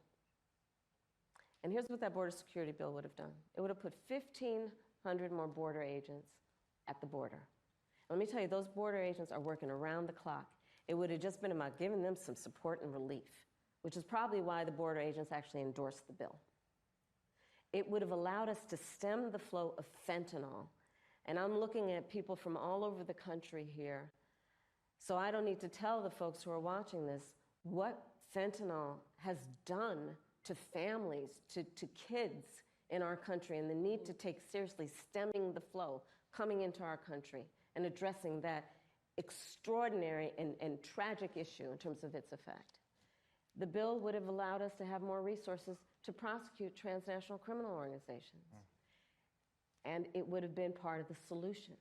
And here's what that border security bill would have done. It would have put 1,500 more border agents at the border. And let me tell you, those border agents are working around the clock. It would have just been about giving them some support and relief, which is probably why the border agents actually endorsed the bill. It would have allowed us to stem the flow of fentanyl. And I'm looking at people from all over the country here, so I don't need to tell the folks who are watching this what fentanyl has done to families, to kids in our country, and the need to take seriously stemming the flow coming into our country and addressing that extraordinary and tragic issue in terms of its effect. The bill would have allowed us to have more resources to prosecute transnational criminal organizations. And it would have been part of the solution.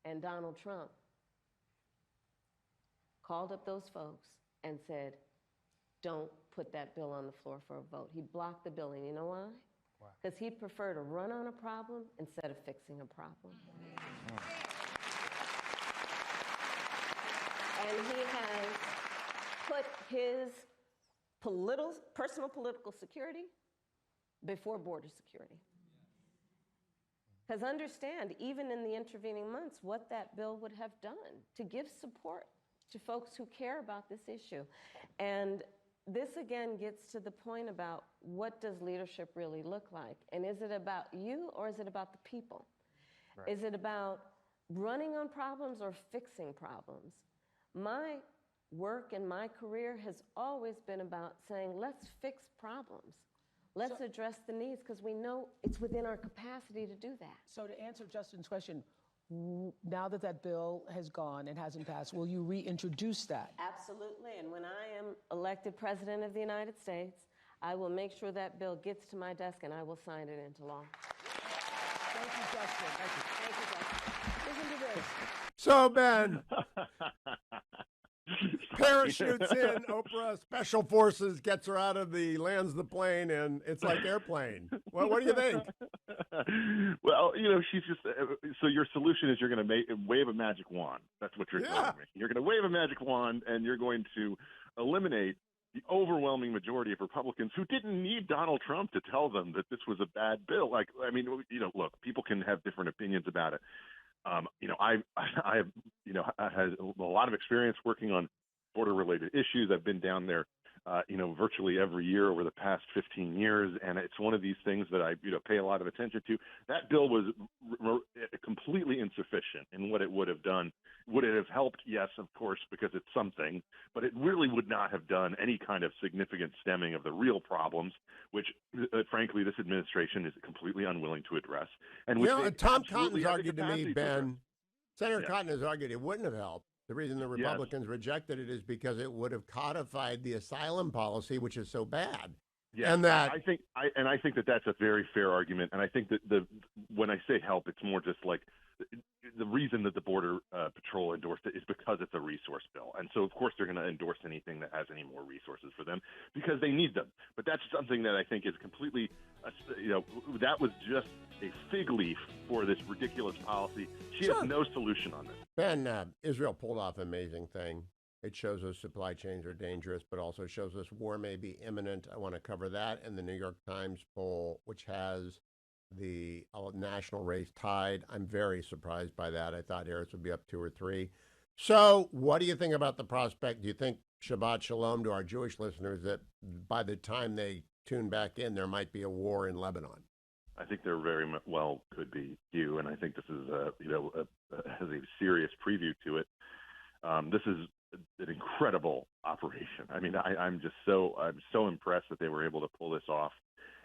And Donald Trump called up those folks and said, don't put that bill on the floor for a vote. He blocked the bill, and you know why? Because he'd prefer to run on a problem instead of fixing a problem. And he has put his personal political security before border security. Because understand, even in the intervening months, what that bill would have done to give support to folks who care about this issue. And this again gets to the point about what does leadership really look like? And is it about you or is it about the people? Right. Is it about running on problems or fixing problems? My work and my career has always been about saying, let's fix problems. Let's address the needs, because we know it's within our capacity to do that. So to answer Justin's question, now that that bill has gone and hasn't passed, will you reintroduce that? Absolutely, and when I am elected President of the United States, I will make sure that bill gets to my desk and I will sign it into law. Thank you, Justin. Thank you, Justin. Listen to this. So, Ben, parachutes in, Oprah, Special Forces gets her out of lands the plane, and it's like airplane. Well, what do you think? Well, she's just, so your solution is you're going to wave a magic wand. That's what you're telling me. You're going to wave a magic wand, and you're going to eliminate the overwhelming majority of Republicans who didn't need Donald Trump to tell them that this was a bad bill. Look, people can have different opinions about it. I have had a lot of experience working on border-related issues. I've been down there, virtually every year over the past 15 years, and it's one of these things that I, pay a lot of attention to. That bill was completely insufficient in what it would have done. Would it have helped? Yes, of course, because it's something, but it really would not have done any kind of significant stemming of the real problems, which, frankly, this administration is completely unwilling to address. And Tom Cotton's argued to me, Ben, Senator Cotton has argued it wouldn't have helped. The reason the Republicans rejected it is because it would have codified the asylum policy, which is so bad. Yeah, and that I think that that's a very fair argument. And I think that when I say help, it's more just like the reason that the Border Patrol endorsed it is because it's a resource bill. And so, of course, they're going to endorse anything that has any more resources for them because they need them. But that's something that I think is completely, that was just a fig leaf for this ridiculous policy. She has no solution on this. Ben, Israel pulled off an amazing thing. It shows us supply chains are dangerous, but also shows us war may be imminent. I want to cover that and the New York Times poll, which has the national race tied. I'm very surprised by that. I thought Harris would be up 2 or 3. So what do you think about the prospect? Do you think, Shabbat Shalom to our Jewish listeners, that by the time they tune back in, there might be a war in Lebanon? I think there very well could be, Hugh, and I think this is has a serious preview to it. This is an incredible operation. I mean, I'm so impressed that they were able to pull this off,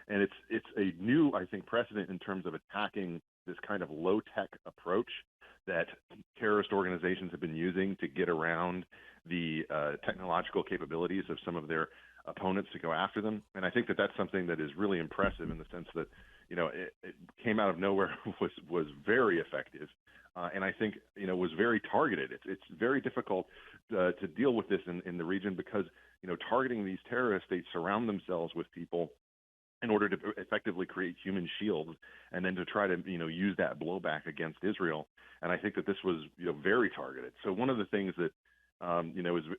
and it's a new, I think, precedent in terms of attacking this kind of low-tech approach that terrorist organizations have been using to get around the technological capabilities of some of their opponents to go after them. And I think that that's something that is really impressive in the sense that, it came out of nowhere, was very effective. And I think, was very targeted. It's very difficult to deal with this in the region because, targeting these terrorists, they surround themselves with people in order to effectively create human shields and then to try to, use that blowback against Israel. And I think that this was, very targeted. So one of the things that,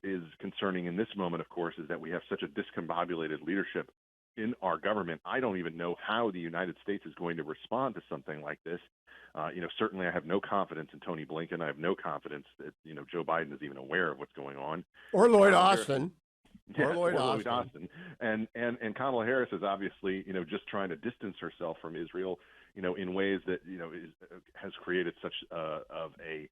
is concerning in this moment, of course, is that we have such a discombobulated leadership in our government. I don't even know how the United States is going to respond to something like this. Certainly I have no confidence in Tony Blinken. I have no confidence that, Joe Biden is even aware of what's going on. Or Lloyd Austin. Or Lloyd Austin. And Kamala Harris is obviously, just trying to distance herself from Israel, in ways that, has created such of a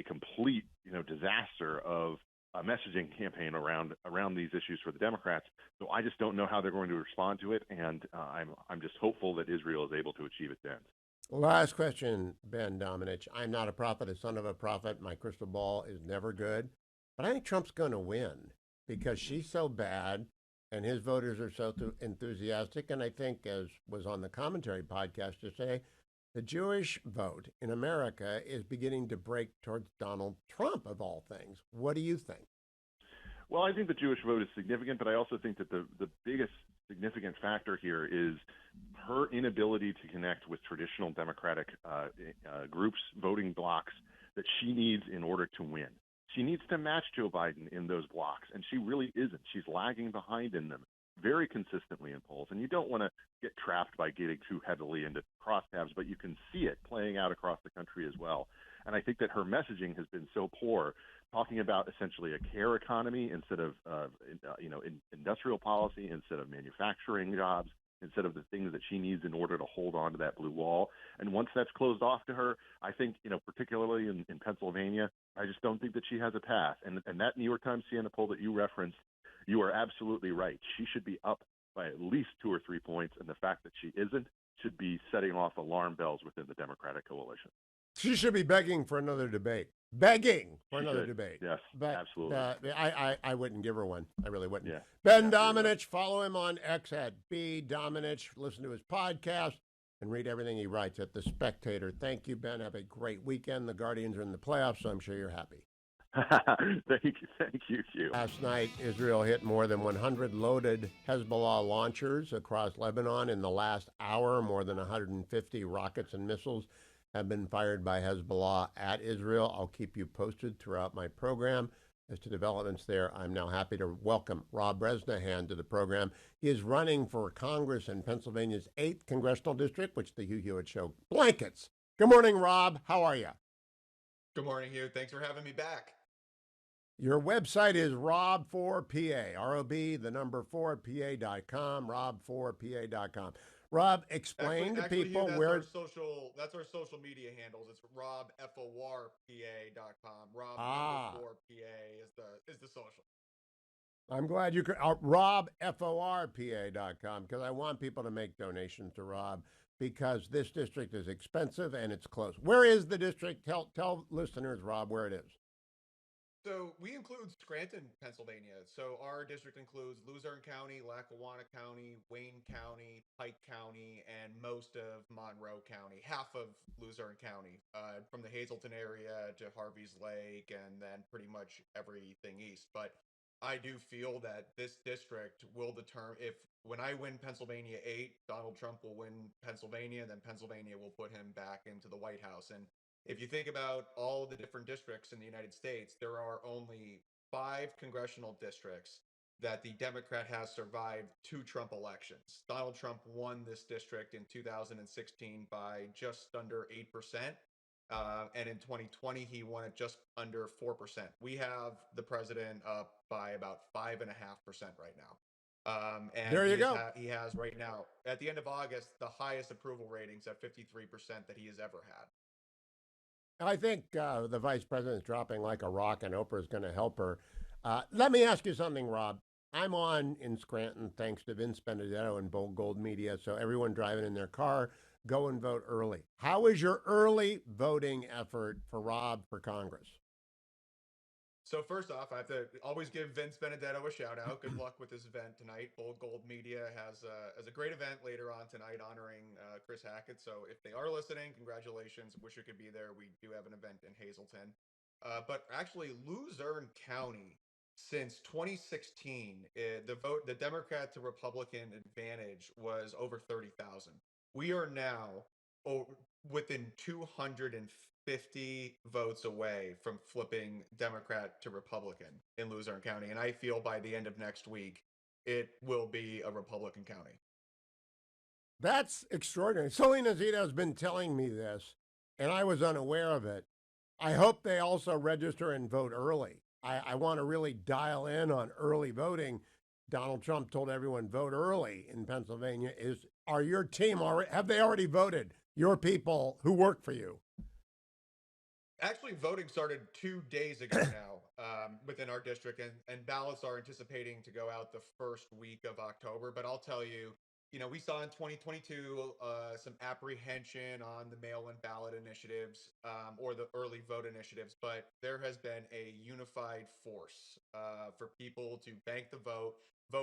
complete, disaster of a messaging campaign around these issues for the Democrats. So I just don't know how they're going to respond to it, and I'm just hopeful that Israel is able to achieve its ends. Last question, Ben Domenech. I'm not a prophet, a son of a prophet. My crystal ball is never good. But I think Trump's going to win because she's so bad and his voters are so enthusiastic. And I think, as was on the commentary podcast today, the Jewish vote in America is beginning to break towards Donald Trump, of all things. What do you think? Well, I think the Jewish vote is significant, but I also think that the biggest significant factor here is her inability to connect with traditional Democratic groups, voting blocs that she needs in order to win. She needs to match Joe Biden in those blocks, and she really isn't. She's lagging behind in them very consistently in polls, and you don't want to get trapped by getting too heavily into crosstabs, but you can see it playing out across the country as well. And I think that her messaging has been so poor, talking about essentially a care economy instead of industrial policy, instead of manufacturing jobs, instead of the things that she needs in order to hold on to that blue wall. And once that's closed off to her, I think, particularly in Pennsylvania, I just don't think that she has a path. And that New York Times Siena poll that you referenced, you are absolutely right. She should be up by at least 2 or 3 points, and the fact that she isn't should be setting off alarm bells within the Democratic coalition. She should be begging for another debate. Begging for another debate. Yes, but, absolutely. I wouldn't give her one. I really wouldn't. Yeah. Ben Domenech, follow him on X at @BDomenech. Listen to his podcast and read everything he writes at The Spectator. Thank you, Ben. Have a great weekend. The Guardians are in the playoffs, so I'm sure you're happy. Thank you, Hugh. Last night, Israel hit more than 100 loaded Hezbollah launchers across Lebanon. In the last hour, more than 150 rockets and missiles have been fired by Hezbollah at Israel. I'll keep you posted throughout my program as to developments there. I'm now happy to welcome Rob Bresnahan to the program. He is running for Congress in Pennsylvania's 8th Congressional District, which the Hugh Hewitt Show blankets. Good morning, Rob. How are you? Good morning, Hugh. Thanks for having me back. Your website is Rob4PA, R-O-B, the number 4PA.com, Rob4PA.com. Rob, explain to people Hugh, where... that's our social media handles. It's RobFORPA.com. Rob number 4PA is the social. I'm glad you could... RobFORPA.com, because I want people to make donations to Rob, because this district is expensive and it's close. Where is the district? Tell listeners, Rob, where it is. So we include Scranton, Pennsylvania. So our district includes Luzerne County, Lackawanna County, Wayne County, Pike County, and most of Monroe County, half of Luzerne County, from the Hazleton area to Harvey's Lake, and then pretty much everything east. But I do feel that this district will determine when I win Pennsylvania 8, Donald Trump will win Pennsylvania, then Pennsylvania will put him back into the White House. And if you think about all the different districts in the United States, there are only 5 congressional districts that the Democrat has survived 2 Trump elections. Donald Trump won this district in 2016 by just under 8%. And in 2020, he won it just under 4%. We have the president up by about 5.5% right now. And there you go. He has right now, at the end of August, the highest approval ratings at 53% that he has ever had. I think the vice president is dropping like a rock, and Oprah is going to help her. Let me ask you something, Rob. I'm on in Scranton thanks to Vince Benedetto and Bold Gold Media, so everyone driving in their car, go and vote early. How is your early voting effort for Rob for Congress? So first off, I have to always give Vince Benedetto a shout out. Good luck with this event tonight. Bold Gold Media has a great event later on tonight honoring Chris Hackett. So if they are listening, congratulations. Wish you could be there. We do have an event in Hazleton. But actually, Luzerne County, since 2016, the Democrat to Republican advantage was over 30,000. We are now within 250 votes away from flipping Democrat to Republican in Luzerne County. And I feel by the end of next week, it will be a Republican county. That's extraordinary. Selena Zito has been telling me this, and I was unaware of it. I hope they also register and vote early. I want to really dial in on early voting. Donald Trump told everyone vote early in Pennsylvania. Are your team have they already voted? Your people who work for you? Actually, voting started 2 days ago now within our district, and ballots are anticipating to go out the first week of October. But I'll tell you, we saw in 2022 some apprehension on the mail-in ballot initiatives or the early vote initiatives, but there has been a unified force for people to bank the vote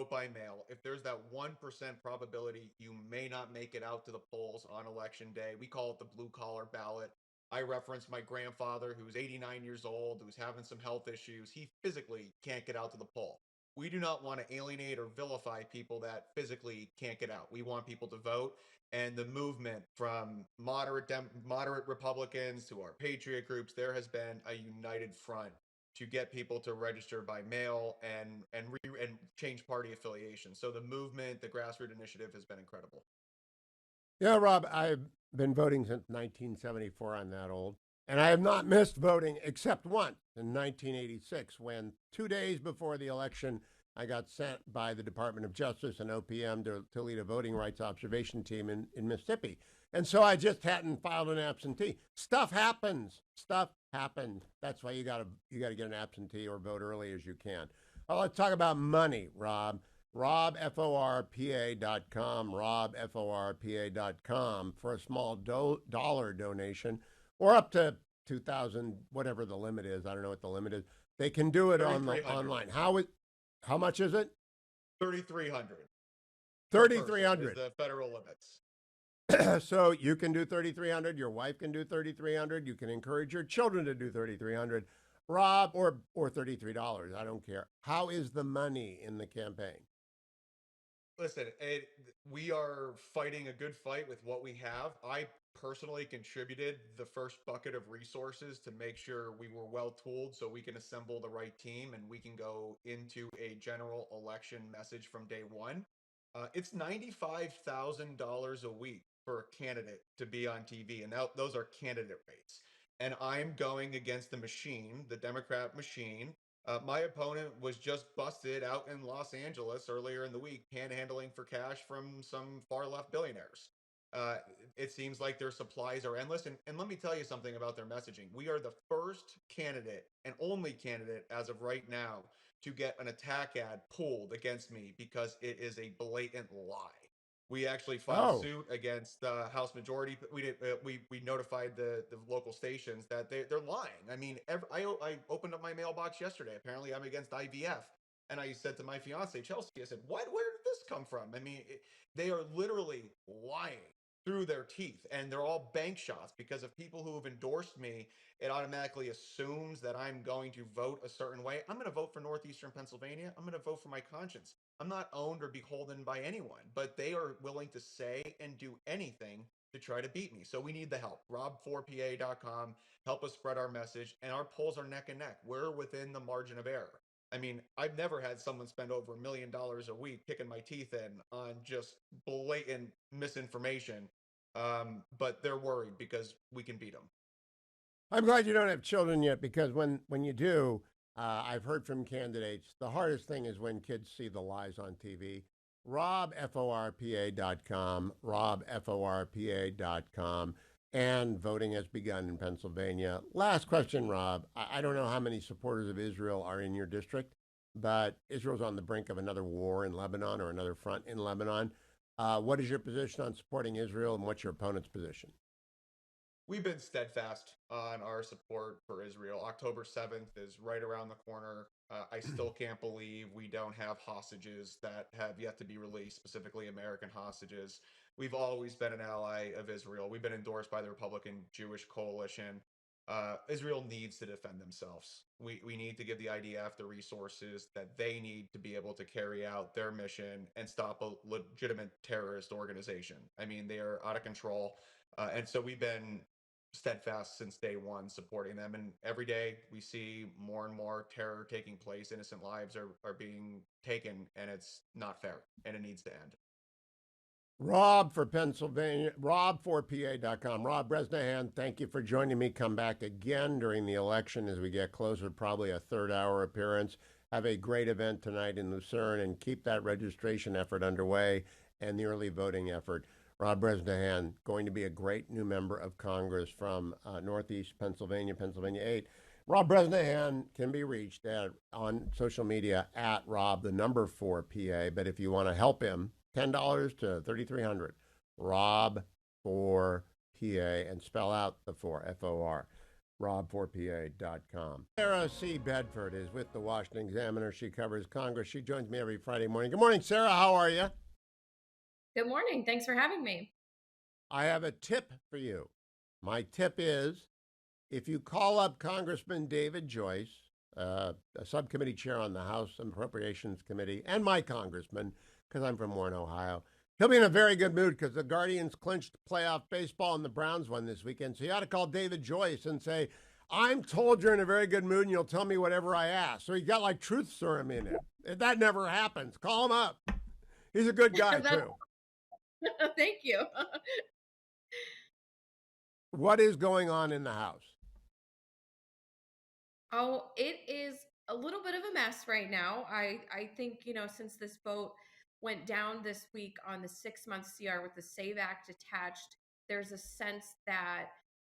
by mail. If there's that 1% probability you may not make it out to the polls on election day, we call it the blue-collar ballot. I referenced my grandfather who's 89 years old, who's having some health issues. He physically can't get out to the poll. We do not want to alienate or vilify people that physically can't get out. We want people to vote. And the movement from moderate Republicans to our patriot groups, there has been a united front to get people to register by mail and change party affiliation. So the movement, the grassroots initiative has been incredible. Yeah, Rob, I've been voting since 1974. I'm that old. And I have not missed voting except once in 1986 when 2 days before the election, I got sent by the Department of Justice and OPM to lead a voting rights observation team in Mississippi. And so I just hadn't filed an absentee. Stuff happens. Stuff happens. That's why you gotta get an absentee or vote early as you can. Well, let's talk about money, Rob. RobFORPA.com, RobFORPA.com for a small dollar donation or up to 2,000, whatever the limit is. I don't know what the limit is. They can do it online. How much is it? 3,300. 3,300 is the federal limits. So you can do 3,300. Your wife can do 3,300. You can encourage your children to do 3,300. Rob, or $33. I don't care. How is the money in the campaign? Listen, we are fighting a good fight with what we have. I personally contributed the first bucket of resources to make sure we were well tooled so we can assemble the right team and we can go into a general election message from day one. It's $95,000 a week for a candidate to be on TV, and those are candidate rates. And I'm going against the machine, the Democrat machine. My opponent was just busted out in Los Angeles earlier in the week, panhandling for cash from some far-left billionaires. It seems like their supplies are endless. And let me tell you something about their messaging. We are the first candidate and only candidate as of right now to get an attack ad pulled against me because it is a blatant lie. We actually filed suit against the House majority. We notified the local stations that they're lying. I mean, I opened up my mailbox yesterday. Apparently, I'm against IVF, and I said to my fiance Chelsea, I said, "What? Where did this come from?" I mean, they are literally lying through their teeth, and they're all bank shots because of people who have endorsed me. It automatically assumes that I'm going to vote a certain way. I'm going to vote for Northeastern Pennsylvania. I'm going to vote for my conscience. I'm not owned or beholden by anyone, but they are willing to say and do anything to try to beat me. So we need the help. Rob4pa.com. Help us spread our message. And our polls are neck and neck. We're within the margin of error. I mean, I've never had someone spend over $1 million a week kicking my teeth in on just blatant misinformation. But they're worried because we can beat them. I'm glad you don't have children yet, because when you do, I've heard from candidates, the hardest thing is when kids see the lies on TV. RobFORPA.com, RobFORPA.com, and voting has begun in Pennsylvania. Last question, Rob. I don't know how many supporters of Israel are in your district, but Israel's on the brink of another war in Lebanon or another front in Lebanon. What is your position on supporting Israel, and what's your opponent's position? We've been steadfast on our support for Israel. October 7th is right around the corner. I still can't believe we don't have hostages that have yet to be released, specifically American hostages. We've always been an ally of Israel. We've been endorsed by the Republican Jewish coalition. Israel needs to defend themselves. We need to give the IDF the resources that they need to be able to carry out their mission and stop a legitimate terrorist organization. I mean, they are out of control. And so we've been steadfast since day one supporting them, and every day we see more and more terror taking place. Innocent lives are being taken, and it's not fair, and it needs to end. Rob for Pennsylvania, Rob4PA.com. Rob Bresnahan, thank you for joining me. Come back again during the election as we get closer, probably a third-hour appearance. Have a great event tonight in Lucerne, and keep that registration effort underway and the early voting effort. Rob Bresnahan, going to be a great new member of Congress from Northeast Pennsylvania, Pennsylvania 8. Rob Bresnahan can be reached on social media at Rob4PA. But if you want to help him, $10 to $3,300. Rob4PA, and spell out the 4, F-O-R. Rob4PA.com. Sarah C. Bedford is with the Washington Examiner. She covers Congress. She joins me every Friday morning. Good morning, Sarah. How are you? Good morning. Thanks for having me. I have a tip for you. My tip is if you call up Congressman David Joyce, a subcommittee chair on the House Appropriations Committee, and my congressman, because I'm from Warren, Ohio, he'll be in a very good mood because the Guardians clinched playoff baseball and the Browns won this weekend. So you ought to call David Joyce and say, I'm told you're in a very good mood and you'll tell me whatever I ask. So he got like truth serum in him. That never happens. Call him up. He's a good guy, too. Thank you. What is going on in the House? Oh, it is a little bit of a mess right now. I think, since this vote went down this week on the 6-month CR with the SAVE Act attached, there's a sense that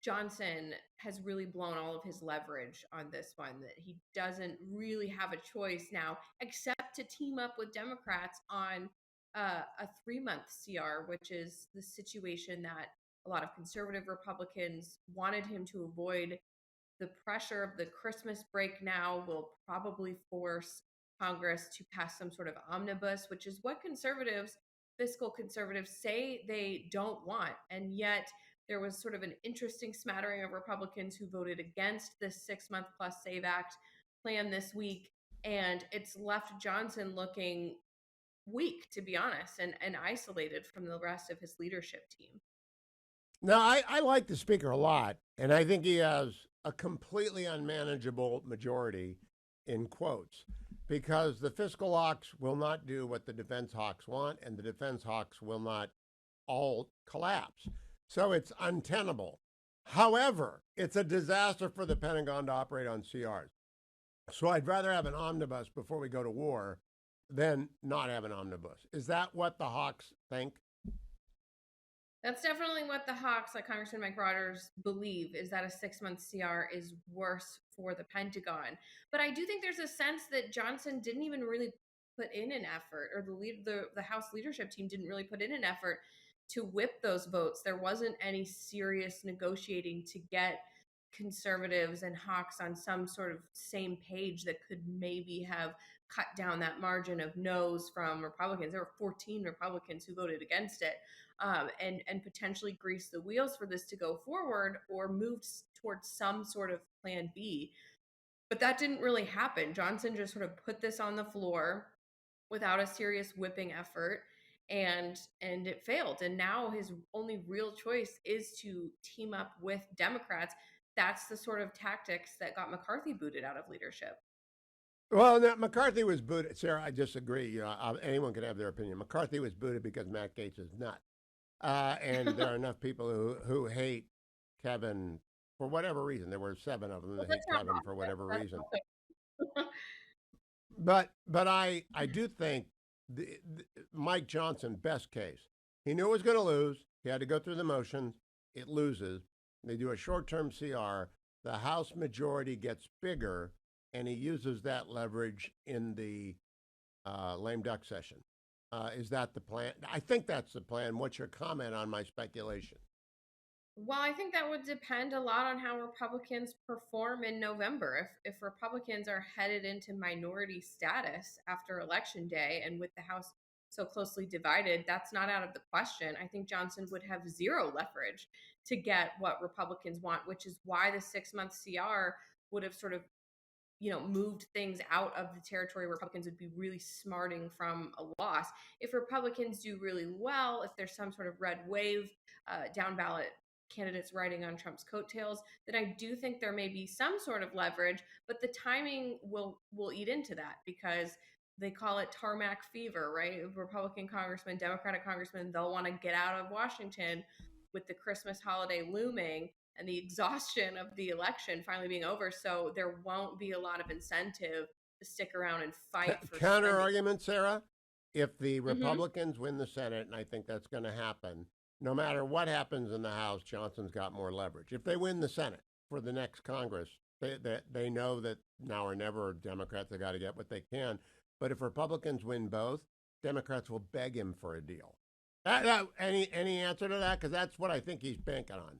Johnson has really blown all of his leverage on this one, that he doesn't really have a choice now except to team up with Democrats on a 3-month CR, which is the situation that a lot of conservative Republicans wanted him to avoid. The pressure of the Christmas break now will probably force Congress to pass some sort of omnibus, which is what fiscal conservatives say they don't want. And yet there was sort of an interesting smattering of Republicans who voted against this 6-month plus SAVE Act plan this week. And it's left Johnson looking weak, to be honest, and isolated from the rest of his leadership team. Now, I like the speaker a lot, and I think he has a completely unmanageable majority, in quotes, because the fiscal hawks will not do what the defense hawks want, and the defense hawks will not all collapse. So it's untenable. However, it's a disaster for the Pentagon to operate on CRs. So I'd rather have an omnibus before we go to war than not have an omnibus. Is that what the hawks think? That's definitely what the Hawks, like Congressman Mike Rogers, believe, is that a 6-month CR is worse for the Pentagon. But I do think there's a sense that Johnson didn't even really put in an effort, or the House leadership team didn't really put in an effort to whip those votes. There wasn't any serious negotiating to get conservatives and Hawks on some sort of same page that could maybe have cut down that margin of no's from Republicans. There were 14 Republicans who voted against it, and potentially grease the wheels for this to go forward or move towards some sort of plan B. But that didn't really happen. Johnson just sort of put this on the floor without a serious whipping effort, and it failed. And now his only real choice is to team up with Democrats. That's the sort of tactics that got McCarthy booted out of leadership. Well, no, McCarthy was booted. Sarah, I disagree. Anyone can have their opinion. McCarthy was booted because Matt Gaetz is nuts. And there are enough people who hate Kevin for whatever reason. There were 7 of them that hate Kevin for whatever reason. But I do think Mike Johnson, best case, he knew it was going to lose. He had to go through the motions. It loses. They do a short-term CR. The House majority gets bigger, and he uses that leverage in the lame duck session. Is that the plan? I think that's the plan. What's your comment on my speculation? Well, I think that would depend a lot on how Republicans perform in November. If Republicans are headed into minority status after Election Day, and with the House so closely divided, that's not out of the question. I think Johnson would have zero leverage to get what Republicans want, which is why the 6-month CR would have sort of moved things out of the territory where Republicans would be really smarting from a loss. If Republicans do really well, if there's some sort of red wave, down ballot candidates riding on Trump's coattails, then I do think there may be some sort of leverage, but the timing will eat into that, because they call it tarmac fever, right? Republican congressmen, Democratic congressmen, they'll want to get out of Washington with the Christmas holiday looming and the exhaustion of the election finally being over. So there won't be a lot of incentive to stick around and fight for counter argument, Sarah. If the Republicans win the Senate, and I think that's going to happen, no matter what happens in the House, Johnson's got more leverage. If they win the Senate for the next Congress, they know that now or never Democrats have got to get what they can. But if Republicans win both, Democrats will beg him for a deal. Any answer to that? Because that's what I think he's banking on.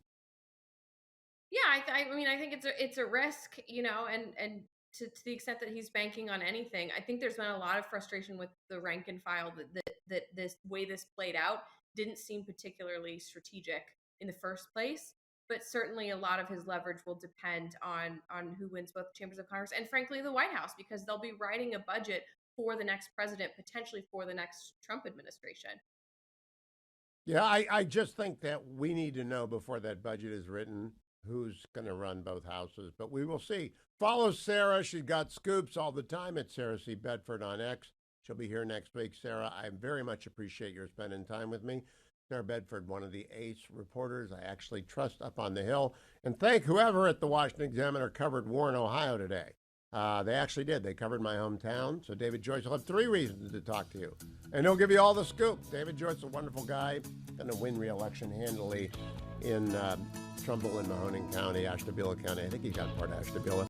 Yeah, I think it's a risk, and to the extent that he's banking on anything, I think there's been a lot of frustration with the rank and file that this way this played out didn't seem particularly strategic in the first place. but certainly a lot of his leverage will depend on who wins both chambers of Congress and frankly the White House, because they'll be writing a budget for the next president, potentially for the next Trump administration. Yeah, I just think that we need to know before that budget is written who's going to run both houses, but we will see. Follow Sarah. She's got scoops all the time at Sarah C. Bedford on X. She'll be here next week. Sarah, I very much appreciate your spending time with me. Sarah Bedford, one of the ace reporters I actually trust up on the Hill. And thank whoever at the Washington Examiner covered Warren, Ohio today. They actually did. They covered my hometown. So David Joyce will have 3 reasons to talk to you. And he'll give you all the scoop. David Joyce is a wonderful guy. Going to win re-election handily in Trumbull and Mahoning County, Ashtabula County. I think he got part of Ashtabula.